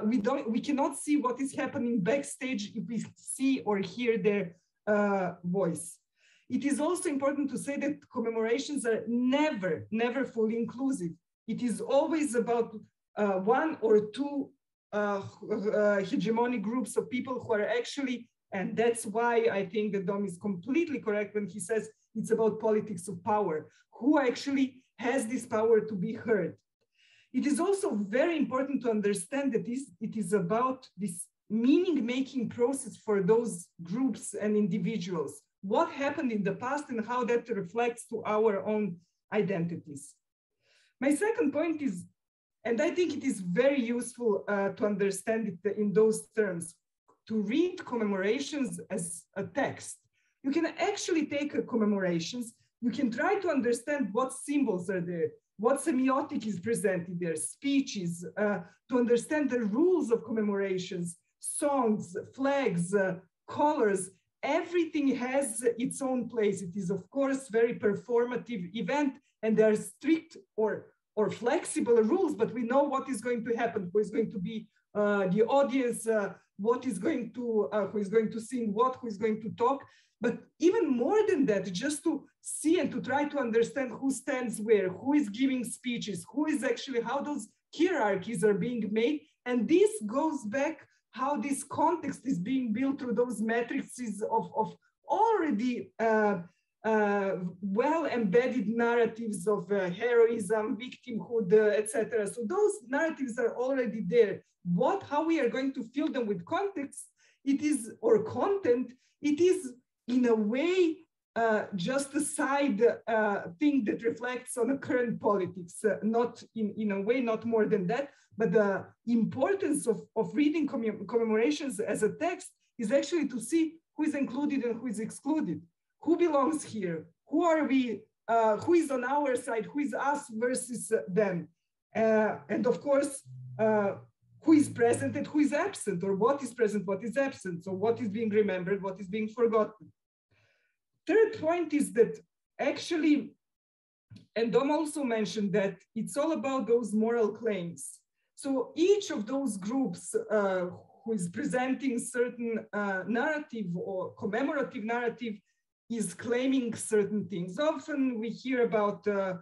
we cannot see what is happening backstage if we see or hear their voice. It is also important to say that commemorations are never fully inclusive. It is always about one or two hegemonic groups of people who are actually, and that's why I think that Dom is completely correct when he says it's about politics of power, who actually has this power to be heard. It is also very important to understand that it is about this meaning-making process for those groups and individuals. What happened in the past and how that reflects to our own identities. My second point is, and I think it is very useful to understand it in those terms, to read commemorations as a text. You can actually take commemorations, you can try to understand what symbols are there, what semiotic is presented there, speeches, to understand the rules of commemorations, songs, flags, colors. Everything has its own place. It is, of course, very performative event, and there are strict or flexible rules, but we know what is going to happen, who is going to be the audience, what is going to, who is going to sing what, who is going to talk. But even more than that, just to see and to try to understand who stands where, who is giving speeches, who is actually, how those hierarchies are being made. And this goes back how this context is being built through those matrices of already well-embedded narratives of heroism, victimhood, etc. So those narratives are already there. How we are going to fill them with context, or content, it is in a way just a side thing that reflects on the current politics, not in a way, not more than that. But the importance of reading commemorations as a text is actually to see who is included and who is excluded. Who belongs here? Who are we? Who is on our side? Who is us versus them? And of course, who is present and who is absent, or what is present, what is absent. So what is being remembered, what is being forgotten. Third point is that actually, and Dom also mentioned that it's all about those moral claims. So each of those groups who is presenting certain narrative or commemorative narrative is claiming certain things. Often we hear about the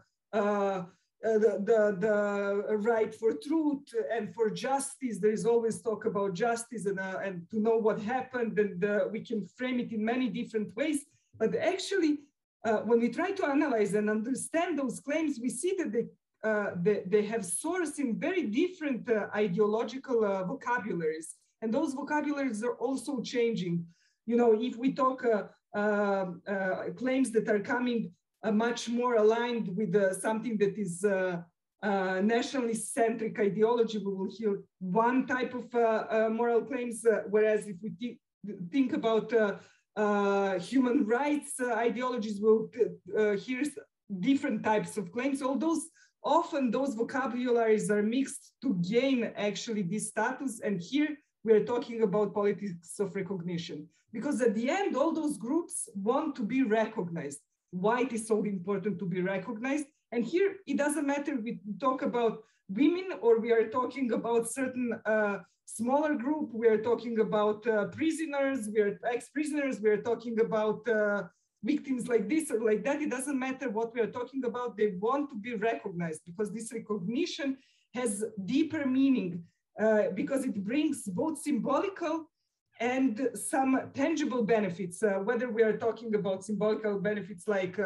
right for truth and for justice. There is always talk about justice and to know what happened, and we can frame it in many different ways. But actually, when we try to analyze and understand those claims, we see that they have source in very different ideological vocabularies. And those vocabularies are also changing. You know, if we talk claims that are coming much more aligned with something that is nationalist-centric ideology, we will hear one type of moral claims, whereas if we think about human rights ideologies, we'll hear different types of claims. Although often those vocabularies are mixed to gain actually this status. And here we are talking about politics of recognition, because at the end, all those groups want to be recognized. Why it is so important to be recognized? And here it doesn't matter if we talk about women or we are talking about certain smaller group, we are talking about prisoners, we are ex-prisoners, we are talking about victims like this or like that. It doesn't matter what we are talking about. They want to be recognized because this recognition has deeper meaning because it brings both symbolical and some tangible benefits, whether we are talking about symbolical benefits like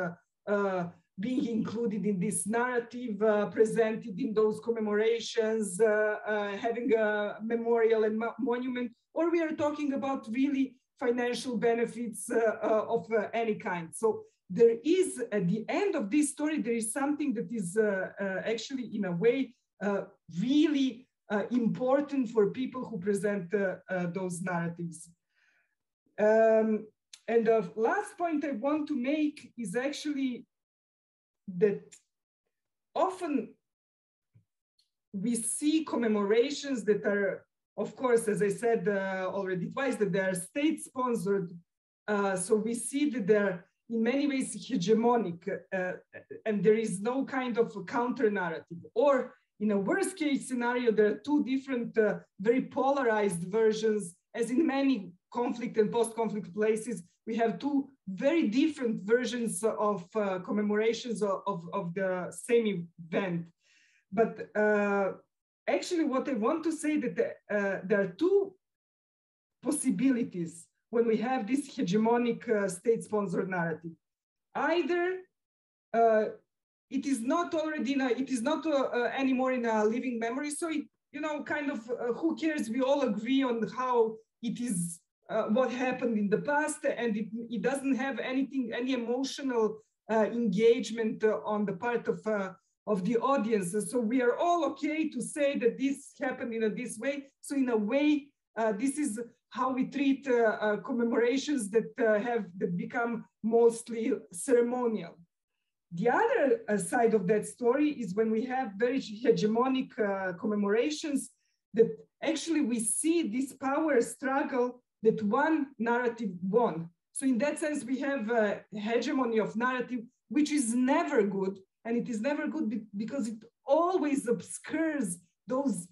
being included in this narrative, presented in those commemorations, having a memorial and monument, or we are talking about really financial benefits of any kind. So there is, at the end of this story, there is something that is actually, in a way, really important for people who present those narratives. And the last point I want to make is actually that often we see commemorations that are, of course, as I said already twice, that they are state-sponsored. So we see that they're in many ways hegemonic and there is no kind of counter-narrative. Or in a worst-case scenario, there are two different, very polarized versions, as in many conflict and post-conflict places, we have two very different versions of commemorations of the same event. But actually what I want to say that there are two possibilities when we have this hegemonic state-sponsored narrative. Either it is not already, it is not anymore in a living memory. So, it, you know, kind of who cares? We all agree on how it is, what happened in the past, and it doesn't have anything, any emotional engagement on the part of the audience. So we are all okay to say that this happened in this way. So in a way, this is how we treat commemorations that that become mostly ceremonial. The other side of that story is when we have very hegemonic commemorations that actually we see this power struggle that one narrative won. So in that sense, we have a hegemony of narrative, which is never good. And it is never good because it always obscures those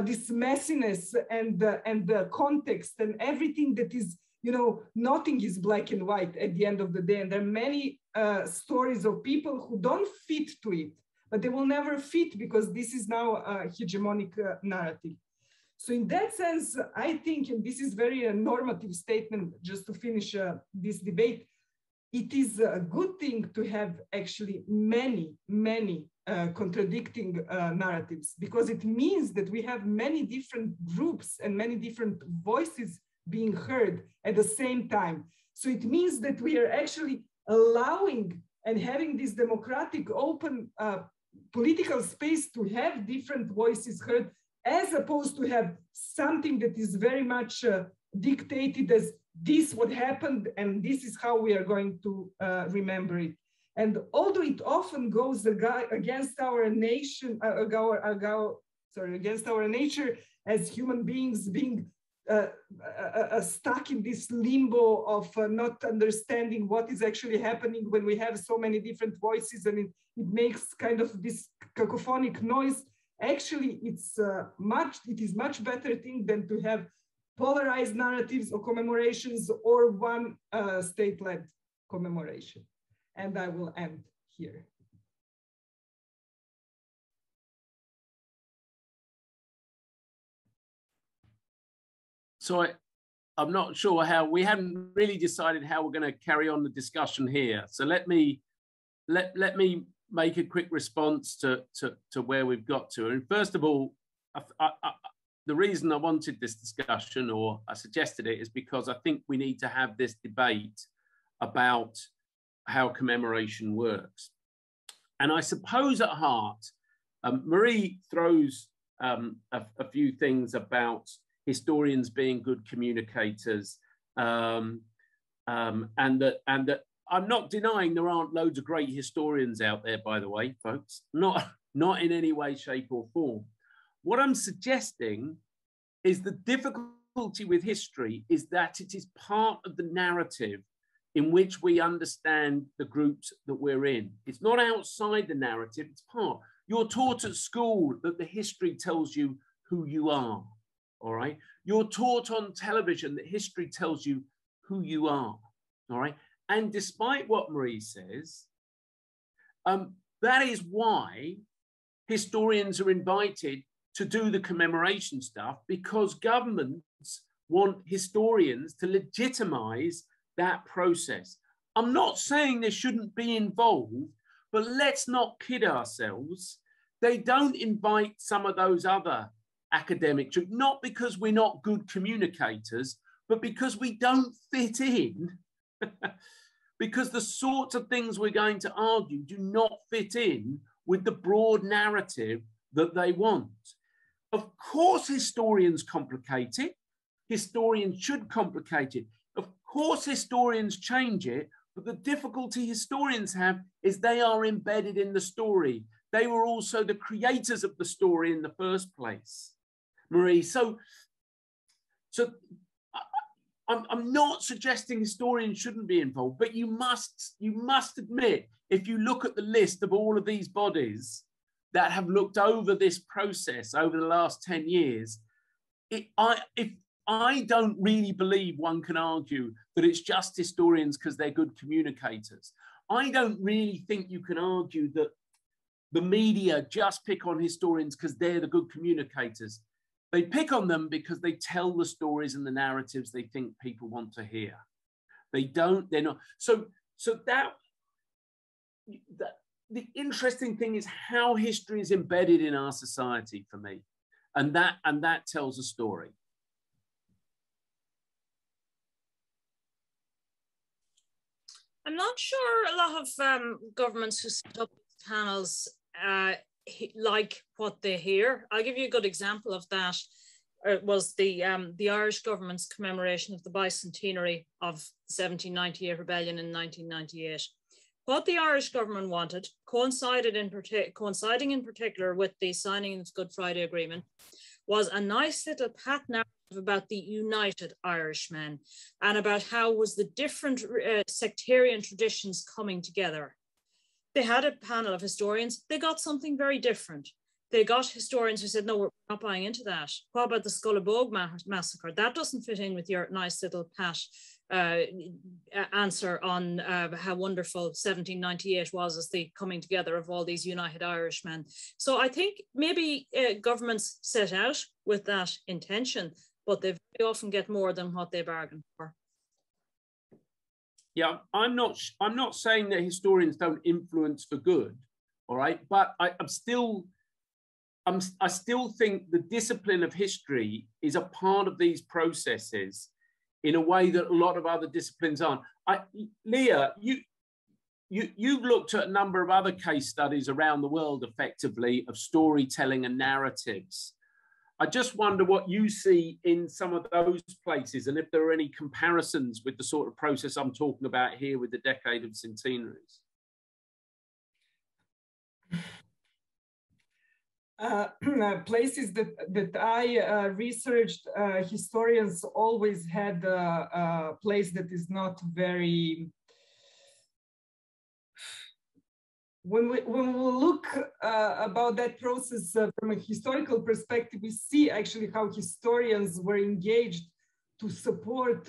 this messiness and the context and everything that is, you know, nothing is black and white at the end of the day. And there are many stories of people who don't fit to it, but they will never fit because this is now a hegemonic narrative. So in that sense, I think, and this is very a normative statement, just to finish this debate, it is a good thing to have actually many contradicting narratives, because it means that we have many different groups and many different voices being heard at the same time. So it means that we are actually allowing and having this democratic, open political space to have different voices heard, as opposed to have something that is very much dictated as this what happened and this is how we are going to remember it. And although it often goes against our nation, against our nature as human beings, being stuck in this limbo of not understanding what is actually happening when we have so many different voices, and it makes kind of this cacophonic noise. Actually, it is much better thing than to have polarized narratives or commemorations or one state-led commemoration. And I will end here. So I'm not sure how, we haven't really decided how we're going to carry on the discussion here. So let me make a quick response to where we've got to. And first of all, the reason I wanted this discussion, or I suggested it, is because I think we need to have this debate about how commemoration works. And I suppose at heart, Marie throws a few things about historians being good communicators, and that I'm not denying there aren't loads of great historians out there, by the way, folks, not in any way, shape or form. What I'm suggesting is the difficulty with history is that it is part of the narrative in which we understand the groups that we're in. It's not outside the narrative, it's part. You're taught at school that the history tells you who you are, all right? You're taught on television that history tells you who you are, all right? And despite what Marie says, that is why historians are invited to do the commemoration stuff, because governments want historians to legitimize that process. I'm not saying they shouldn't be involved, but let's not kid ourselves. They don't invite some of those other academics, not because we're not good communicators, but because we don't fit in, because the sorts of things we're going to argue do not fit in with the broad narrative that they want. Of course, historians complicate it. Historians should complicate it. Of course, historians change it, but the difficulty historians have is they are embedded in the story. They were also the creators of the story in the first place, Marie. So I'm not suggesting historians shouldn't be involved, but you must admit, if you look at the list of all of these bodies that have looked over this process over the last 10 years, I don't really believe one can argue that it's just historians because they're good communicators. I don't really think you can argue that the media just pick on historians because they're the good communicators. They pick on them because they tell the stories and the narratives they think people want to hear. They're not. So the interesting thing is how history is embedded in our society for me. And that tells a story. I'm not sure a lot of governments who set up panels like what they hear. I'll give you a good example of that. It was the Irish government's commemoration of the bicentenary of the 1798 rebellion in 1998. What the Irish government wanted, coinciding in particular with the signing of the Good Friday Agreement, was a nice little pat narrative about the united Irishmen and about how was the different sectarian traditions coming together. They had a panel of historians. They got something very different. They got historians who said, no, we're not buying into that. What about the Scullabogue massacre? That doesn't fit in with your nice little pat answer on how wonderful 1798 was as the coming together of all these united Irishmen. So I think maybe governments set out with that intention, but they very often get more than what they bargain for. Yeah, I'm not saying that historians don't influence for good, all right, but I still think the discipline of history is a part of these processes in a way that a lot of other disciplines aren't. Lea, you've looked at a number of other case studies around the world, effectively, of storytelling and narratives. I just wonder what you see in some of those places, and if there are any comparisons with the sort of process I'm talking about here with the decade of centenaries. Places that I researched, historians always had a place that is not very. When we look about that process from a historical perspective, we see actually how historians were engaged to support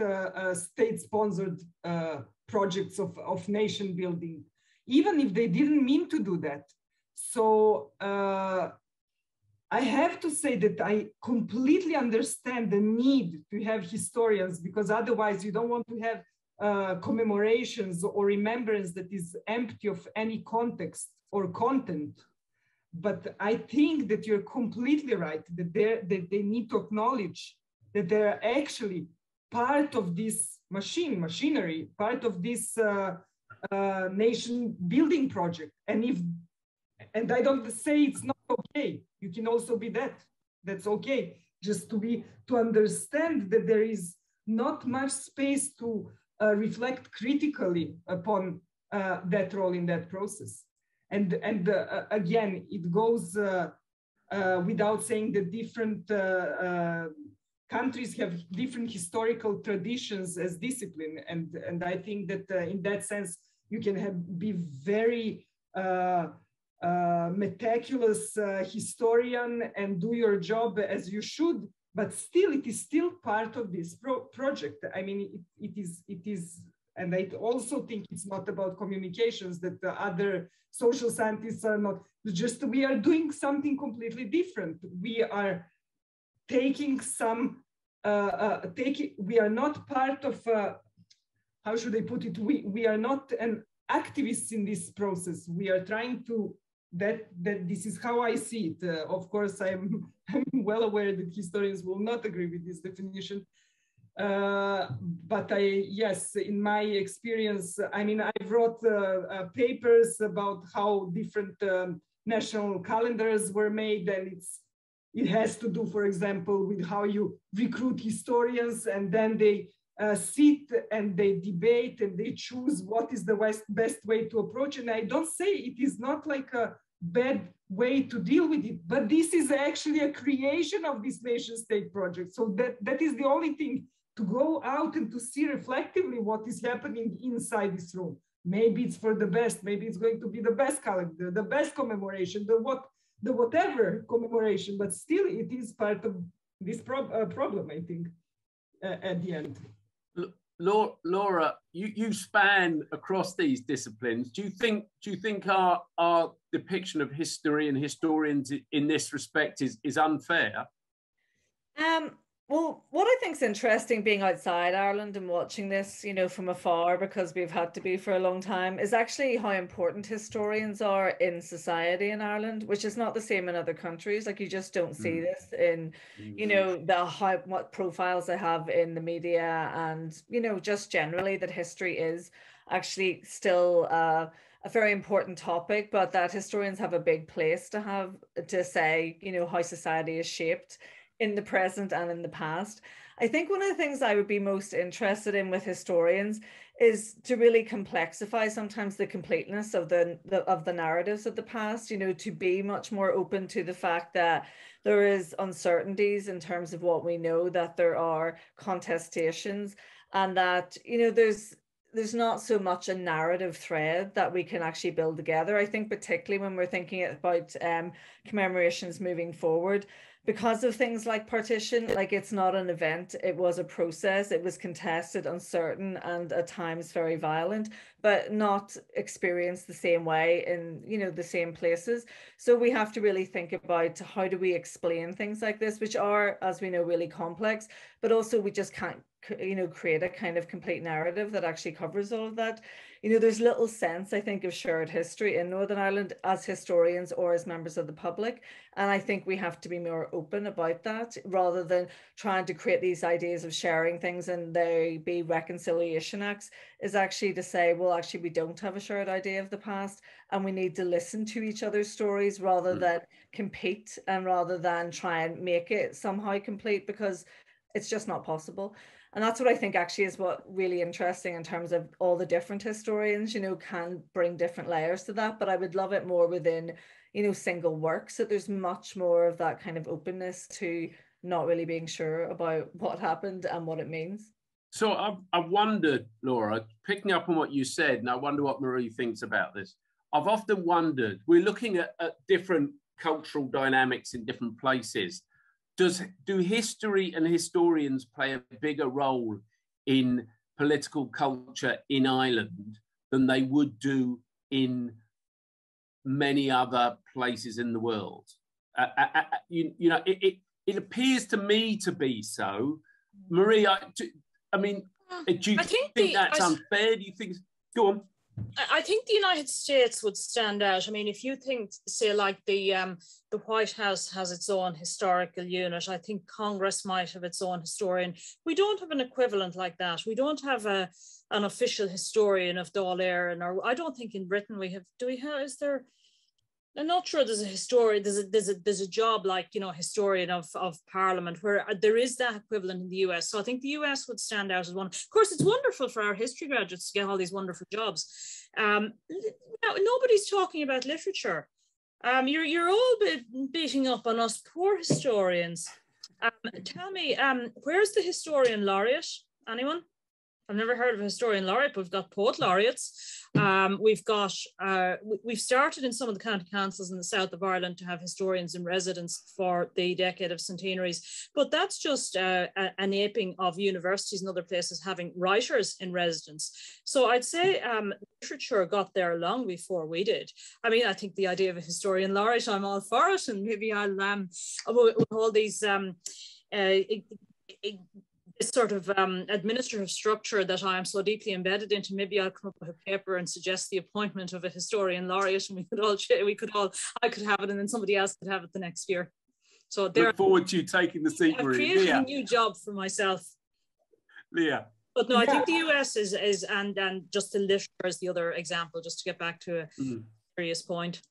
state-sponsored projects of nation building, even if they didn't mean to do that. So I have to say that I completely understand the need to have historians, because otherwise you don't want to have commemorations or remembrance that is empty of any context or content. But I think that you're completely right, that they need to acknowledge that they're actually part of this machinery, part of this nation building project. And I don't say it's not okay. You can also be that. That's okay. Just to understand that there is not much space to reflect critically upon that role in that process. And again, it goes without saying that different countries have different historical traditions as discipline. And I think that in that sense, you can be very meticulous historian and do your job as you should, but still, it is still part of this project. I mean, it is, and I also think it's not about communications, that the other social scientists are not, just we are doing something completely different. We are taking some, we are not part of, how should I put it? We are not an activists in this process. We are trying to, that this is how I see it. Of course, I'm well aware that historians will not agree with this definition. But yes, in my experience, I mean, I wrote papers about how different national calendars were made, and it has to do, for example, with how you recruit historians, and then they sit and they debate and they choose what is the best way to approach. And I don't say it is not like a bad way to deal with it, but this is actually a creation of this nation state project. So that is the only thing, to go out and to see reflectively what is happening inside this room. Maybe it's for the best, maybe it's going to be the best calendar, the best commemoration, the whatever commemoration, but still it is part of this problem, I think, at the end. Laura, you span across these disciplines. Do you think our depiction of history and historians in this respect is unfair? Well, what I think is interesting being outside Ireland and watching this, you know, from afar, because we've had to be for a long time, is actually how important historians are in society in Ireland, which is not the same in other countries. Like, you just don't see this in, you know, what profiles they have in the media, and, you know, just generally that history is actually still a very important topic, but that historians have a big place to say, you know, how society is shaped in the present and in the past. I think one of the things I would be most interested in with historians is to really complexify sometimes the completeness of the narratives of the past, you know, to be much more open to the fact that there is uncertainties in terms of what we know, that there are contestations, and that, you know, there's not so much a narrative thread that we can actually build together. I think particularly when we're thinking about commemorations moving forward, because of things like partition, like, it's not an event, it was a process, it was contested, uncertain, and at times very violent, but not experienced the same way in, you know, the same places. So we have to really think about how do we explain things like this, which are, as we know, really complex, but also we just can't create a kind of complete narrative that actually covers all of that. There's little sense, I think, of shared history in Northern Ireland as historians or as members of the public. And I think we have to be more open about that rather than trying to create these ideas of sharing things and they be reconciliation acts, is actually to say, well, actually, we don't have a shared idea of the past and we need to listen to each other's stories rather than compete and rather than try and make it somehow complete, because it's just not possible. And that's what I think actually is what really interesting in terms of all the different historians, can bring different layers to that. But I would love it more within, single works, that there's much more of that kind of openness to not really being sure about what happened and what it means. So I've wondered, Laura, picking up on what you said, and I wonder what Marie thinks about this. I've often wondered, we're looking at different cultural dynamics in different places. Do history and historians play a bigger role in political culture in Ireland than they would do in many other places in the world? It appears to me to be so. Marie, do you think that's unfair? Do you think? Go on. I think the United States would stand out. I mean, if you think, say, like the White House has its own historical unit, I think Congress might have its own historian. We don't have an equivalent like that. We don't have an official historian of Dáil Éireann, or I don't think in Britain we have. Do we have? Is there? I'm not sure there's a historian, there's a job like, historian of Parliament, where there is that equivalent in the US. So I think the US would stand out as one. Of course, it's wonderful for our history graduates to get all these wonderful jobs. Now, nobody's talking about literature. You're all beating up on us poor historians. Tell me, where's the historian laureate? Anyone? I've never heard of a historian laureate, but we've got poet laureates. We've started in some of the county councils in the south of Ireland to have historians in residence for the decade of centenaries, but that's just an aping of universities and other places having writers in residence. So I'd say literature got there long before we did. I mean, I think the idea of a historian laureate, I'm all for it, and maybe I'll with all these this sort of administrative structure that I am so deeply embedded into, maybe I'll come up with a paper and suggest the appointment of a historian laureate, and I could have it, and then somebody else could have it the next year. So there. Look forward to you taking the seat, Marie. I've created a new job for myself. Lea. But no, I think the US is and just the literature is the other example, just to get back to a serious point.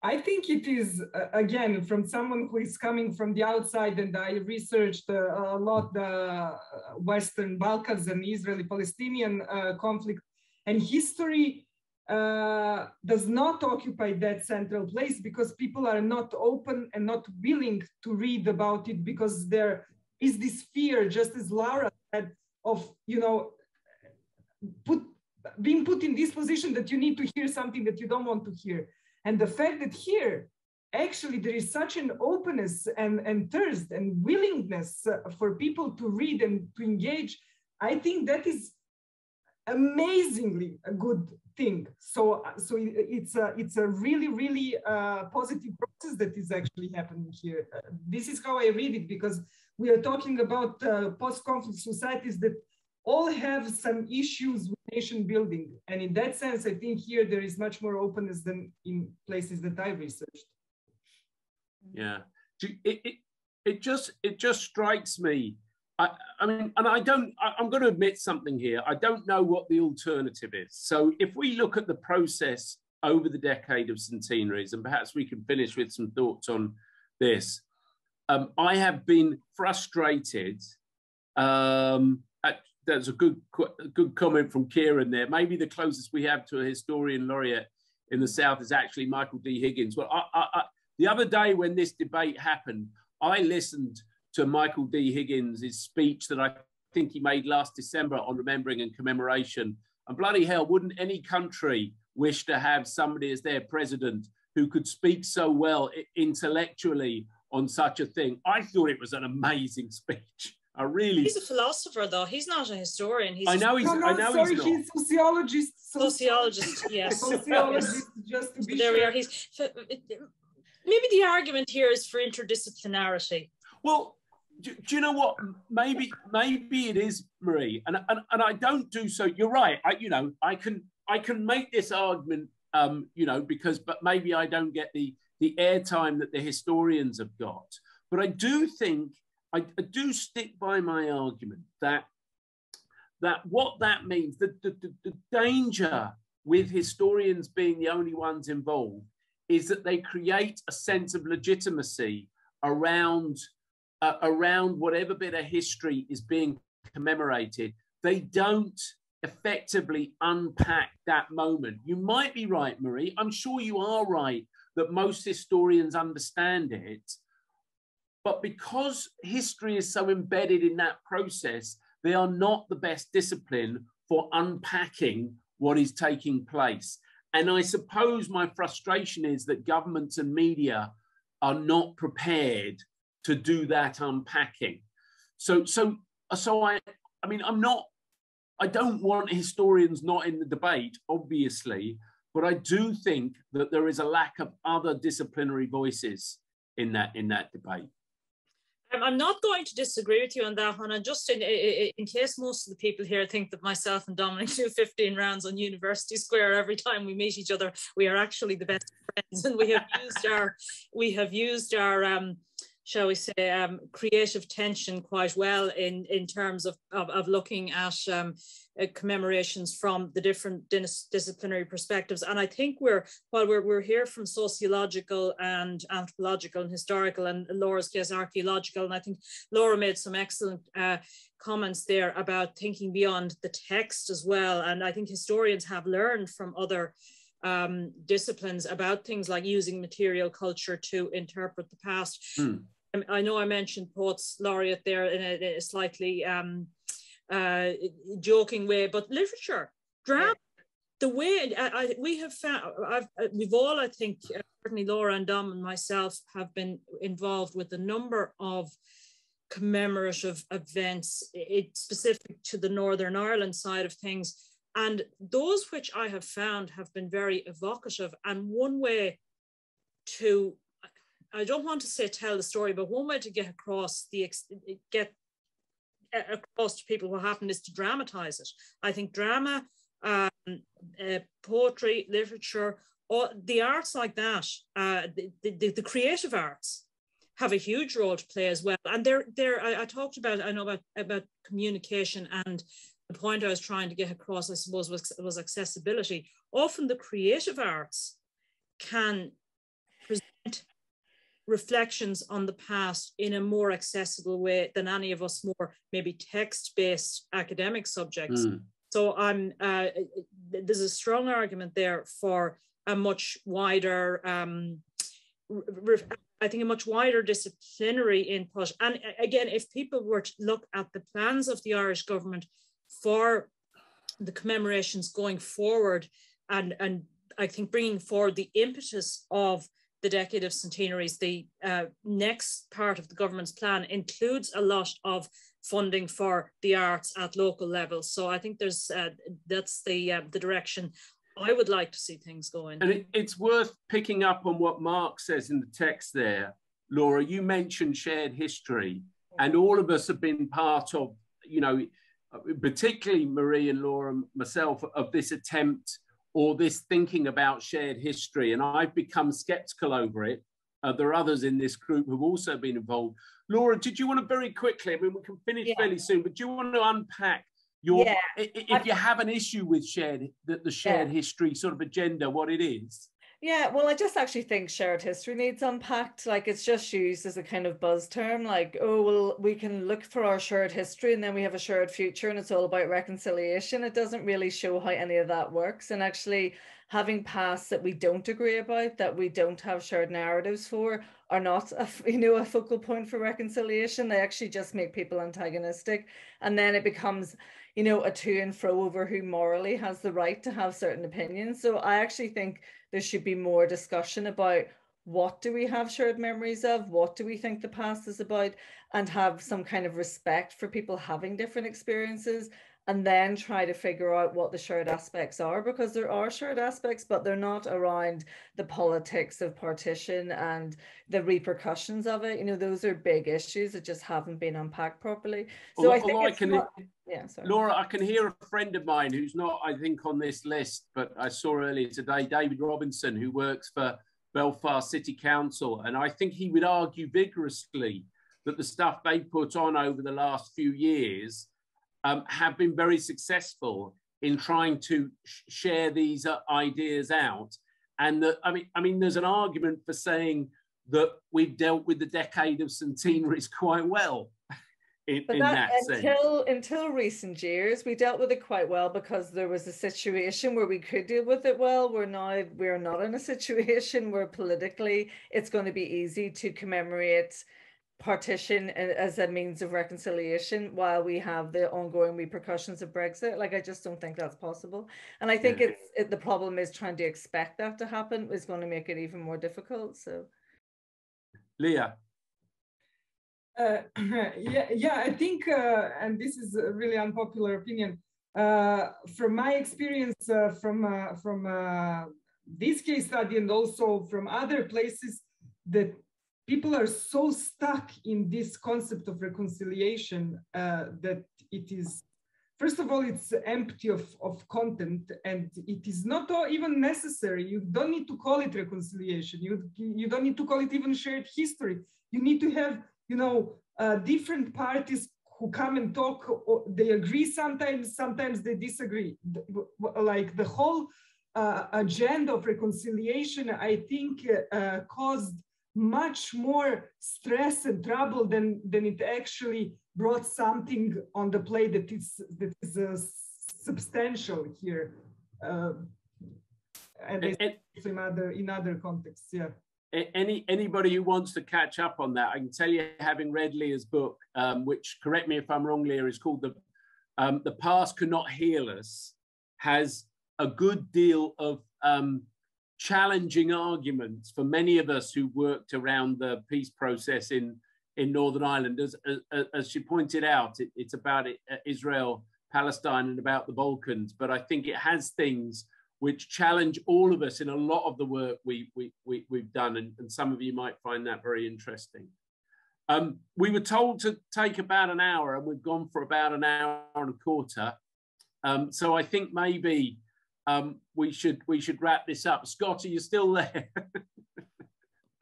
I think it is, again, from someone who is coming from the outside, and I researched a lot the Western Balkans and Israeli-Palestinian conflict, and history does not occupy that central place because people are not open and not willing to read about it, because there is this fear, just as Laura said, of, being put in this position that you need to hear something that you don't want to hear. And the fact that here, actually, there is such an openness and thirst and willingness for people to read and to engage, I think that is amazingly a good thing. So it's a really, really positive process that is actually happening here. This is how I read it, because we are talking about post-conflict societies that all have some issues with nation building. And in that sense, I think here there is much more openness than in places that I researched. Yeah, it just strikes me. I mean, and I'm going to admit something here. I don't know what the alternative is. So if we look at the process over the decade of centenaries, and perhaps we can finish with some thoughts on this. I have been frustrated. That's a good comment from Kieran there. Maybe the closest we have to a historian laureate in the South is actually Michael D. Higgins. Well, the other day when this debate happened, I listened to Michael D. Higgins' speech that I think he made last December on remembering and commemoration. And bloody hell, wouldn't any country wish to have somebody as their president who could speak so well intellectually on such a thing? I thought it was an amazing speech. He's a philosopher, though. He's not a historian. He's he's sociologist. Sociologist, yes. Sociologist, just to be there sure. we are. Maybe the argument here is for interdisciplinarity. Well, Do you know what? Maybe it is, Marie, and I don't do so. You're right. I can make this argument, but maybe I don't get the airtime that the historians have got. But I do think I do stick by my argument that what that means, the danger with historians being the only ones involved is that they create a sense of legitimacy around whatever bit of history is being commemorated. They don't effectively unpack that moment. You might be right, Marie. I'm sure you are right that most historians understand it. But because history is so embedded in that process, they are not the best discipline for unpacking what is taking place. And I suppose my frustration is that governments and media are not prepared to do that unpacking. So I don't want historians not in the debate, obviously, but I do think that there is a lack of other disciplinary voices in that debate. I'm not going to disagree with you on that one. And just in case most of the people here think that myself and Dominic do 15 rounds on University Square every time we meet each other, we are actually the best friends, and we have used our shall we say, creative tension quite well in terms of looking at commemorations from the different disciplinary perspectives. And I think while we're here from sociological and anthropological and historical, and Laura's case archaeological, and I think Laura made some excellent comments there about thinking beyond the text as well. And I think historians have learned from other disciplines about things like using material culture to interpret the past. I know I mentioned poets laureate there in a slightly joking way, but literature, drama, the way we have found, we've all, I think, certainly Laura and Dom and myself have been involved with a number of commemorative events, specific to the Northern Ireland side of things. And those which I have found have been very evocative. And one way to, I don't want to say tell the story, but one way to get across across to people what happened is to dramatize it. I think drama, poetry, literature, or the arts like that, the creative arts have a huge role to play as well. And I talked about, I know about communication, and the point I was trying to get across, I suppose, was accessibility. Often the creative arts can present reflections on the past in a more accessible way than any of us more maybe text-based academic subjects. So there's a strong argument there for a much wider, I think a much wider disciplinary input. And again, if people were to look at the plans of the Irish government for the commemorations going forward, and I think bringing forward the impetus of the decade of centenaries, the next part of the government's plan includes a lot of funding for the arts at local levels. So I think that's the direction I would like to see things going. And it's worth picking up on what Mark says in the text there. Laura, you mentioned shared history, and all of us have been part of, particularly Marie and Laura and myself, of this attempt or this thinking about shared history. And I've become skeptical over it. There are others in this group who've also been involved. Laura, did you want to very quickly, I mean, we can finish fairly soon, but do you want to unpack if you have an issue with the shared history sort of agenda, what it is? Yeah, well, I just actually think shared history needs unpacked. Like, it's just used as a kind of buzz term, like, oh, well, we can look for our shared history and then we have a shared future and it's all about reconciliation. It doesn't really show how any of that works. And actually having pasts that we don't agree about, that we don't have shared narratives for, are not a focal point for reconciliation. They actually just make people antagonistic. And then it becomes, a to and fro over who morally has the right to have certain opinions. So I actually think there should be more discussion about what do we have shared memories of, what do we think the past is about, and have some kind of respect for people having different experiences, and then try to figure out what the shared aspects are, because there are shared aspects, but they're not around the politics of partition and the repercussions of it. You know, those are big issues that just haven't been unpacked properly. So I think it's not, yeah, sorry. Laura, I can hear a friend of mine who's not, I think, on this list, but I saw earlier today, David Robinson, who works for Belfast City Council. And I think he would argue vigorously that the stuff they put on over the last few years have been very successful in trying to share these ideas out. And that, I mean, there's an argument for saying that we've dealt with the decade of centenaries quite well. Until recent years, we dealt with it quite well because there was a situation where we could deal with it well. We're not in a situation where politically it's going to be easy to commemorate partition as a means of reconciliation while we have the ongoing repercussions of Brexit. Like, I just don't think that's possible. And I think the problem is trying to expect that to happen is going to make it even more difficult. So, Lea. I think, and this is a really unpopular opinion, from my experience from this case study and also from other places, that people are so stuck in this concept of reconciliation that it is, first of all, it's empty of content, and it is not even necessary. You don't need to call it reconciliation. You don't need to call it even shared history. You need to have, you know, different parties who come and talk. They agree sometimes they disagree. Like the whole agenda of reconciliation, I think, caused much more stress and trouble than it actually brought something on the plate that is substantial here, and in other contexts. Yeah. Anybody who wants to catch up on that, I can tell you, having read Leah's book, which, correct me if I'm wrong, Lea, is called The Past Cannot Heal Us, has a good deal of challenging arguments for many of us who worked around the peace process in Northern Ireland. As she pointed out, it's about Israel, Palestine, and about the Balkans, but I think it has things which challenge all of us in a lot of the work we've done, and some of you might find that very interesting. We were told to take about an hour, and we've gone for about an hour and a quarter. So I think maybe we should wrap this up. Scott, are you still there?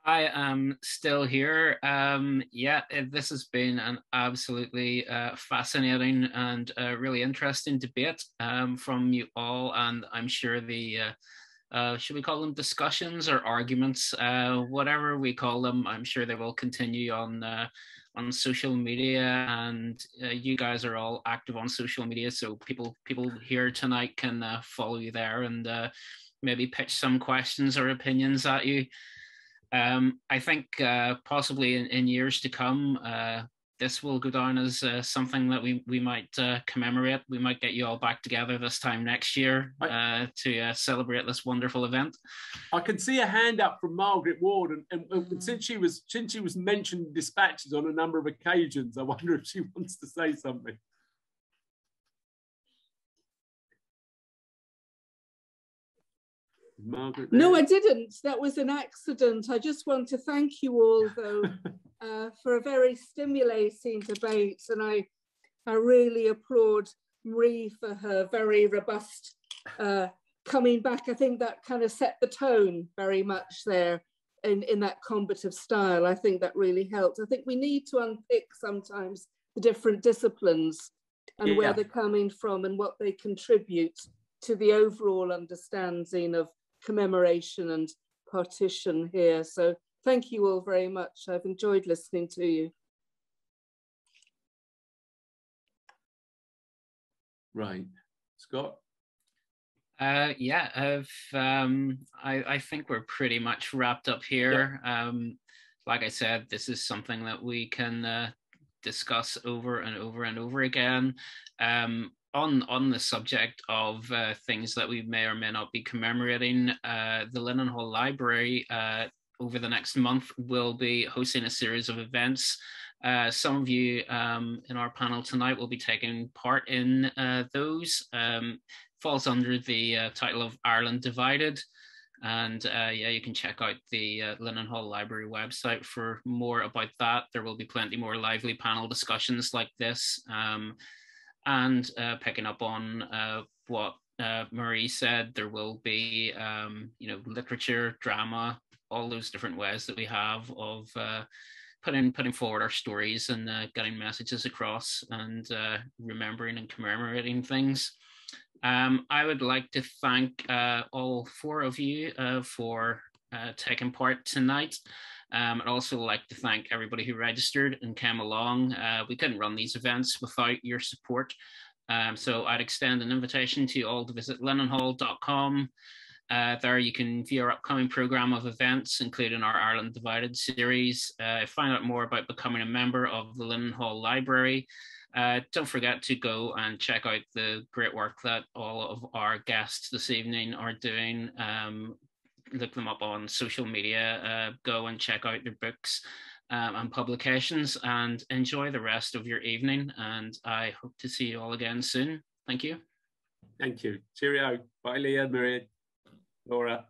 I am still here. Yeah, this has been an absolutely fascinating and really interesting debate from you all, and I'm sure the should we call them discussions or arguments, whatever we call them, I'm sure they will continue on social media, and you guys are all active on social media, so people here tonight can follow you there and maybe pitch some questions or opinions at you. I think possibly in years to come, this will go down as something that we might commemorate. We might get you all back together this time next year to celebrate this wonderful event. I can see a hand up from Margaret Ward, and since she was mentioned dispatches on a number of occasions, I wonder if she wants to say something. Margaret, no, I didn't. That was an accident. I just want to thank you all, though, for a very stimulating debate, and I really applaud Marie for her very robust coming back. I think that kind of set the tone very much there in that combative style. I think that really helped. I think we need to unpick sometimes the different disciplines and where they're coming from and what they contribute to the overall understanding of commemoration and partition here. So thank you all very much. I've enjoyed listening to you. Right. Scott? Yeah, I think we're pretty much wrapped up here. Yeah. Like I said, this is something that we can discuss over and over and over again. On the subject of things that we may or may not be commemorating, the Linen Hall Library over the next month, we'll be hosting a series of events. Some of you in our panel tonight will be taking part in those. Falls under the title of Ireland Divided. And yeah, you can check out the Linen-Hall Library website for more about that. There will be plenty more lively panel discussions like this. And picking up on what Marie said, there will be literature, drama, all those different ways that we have of putting forward our stories and getting messages across and remembering and commemorating things. I would like to thank all four of you for taking part tonight. I'd also like to thank everybody who registered and came along. We couldn't run these events without your support. So I'd extend an invitation to you all to visit linenhall.com. There you can view our upcoming programme of events, including our Ireland Divided series. Find out more about becoming a member of the Linen-Hall Library. Don't forget to go and check out the great work that all of our guests this evening are doing. Look them up on social media, go and check out their books and publications, and enjoy the rest of your evening. And I hope to see you all again soon. Thank you. Thank you. Cheerio. Bye, Lea, Marie, Laura.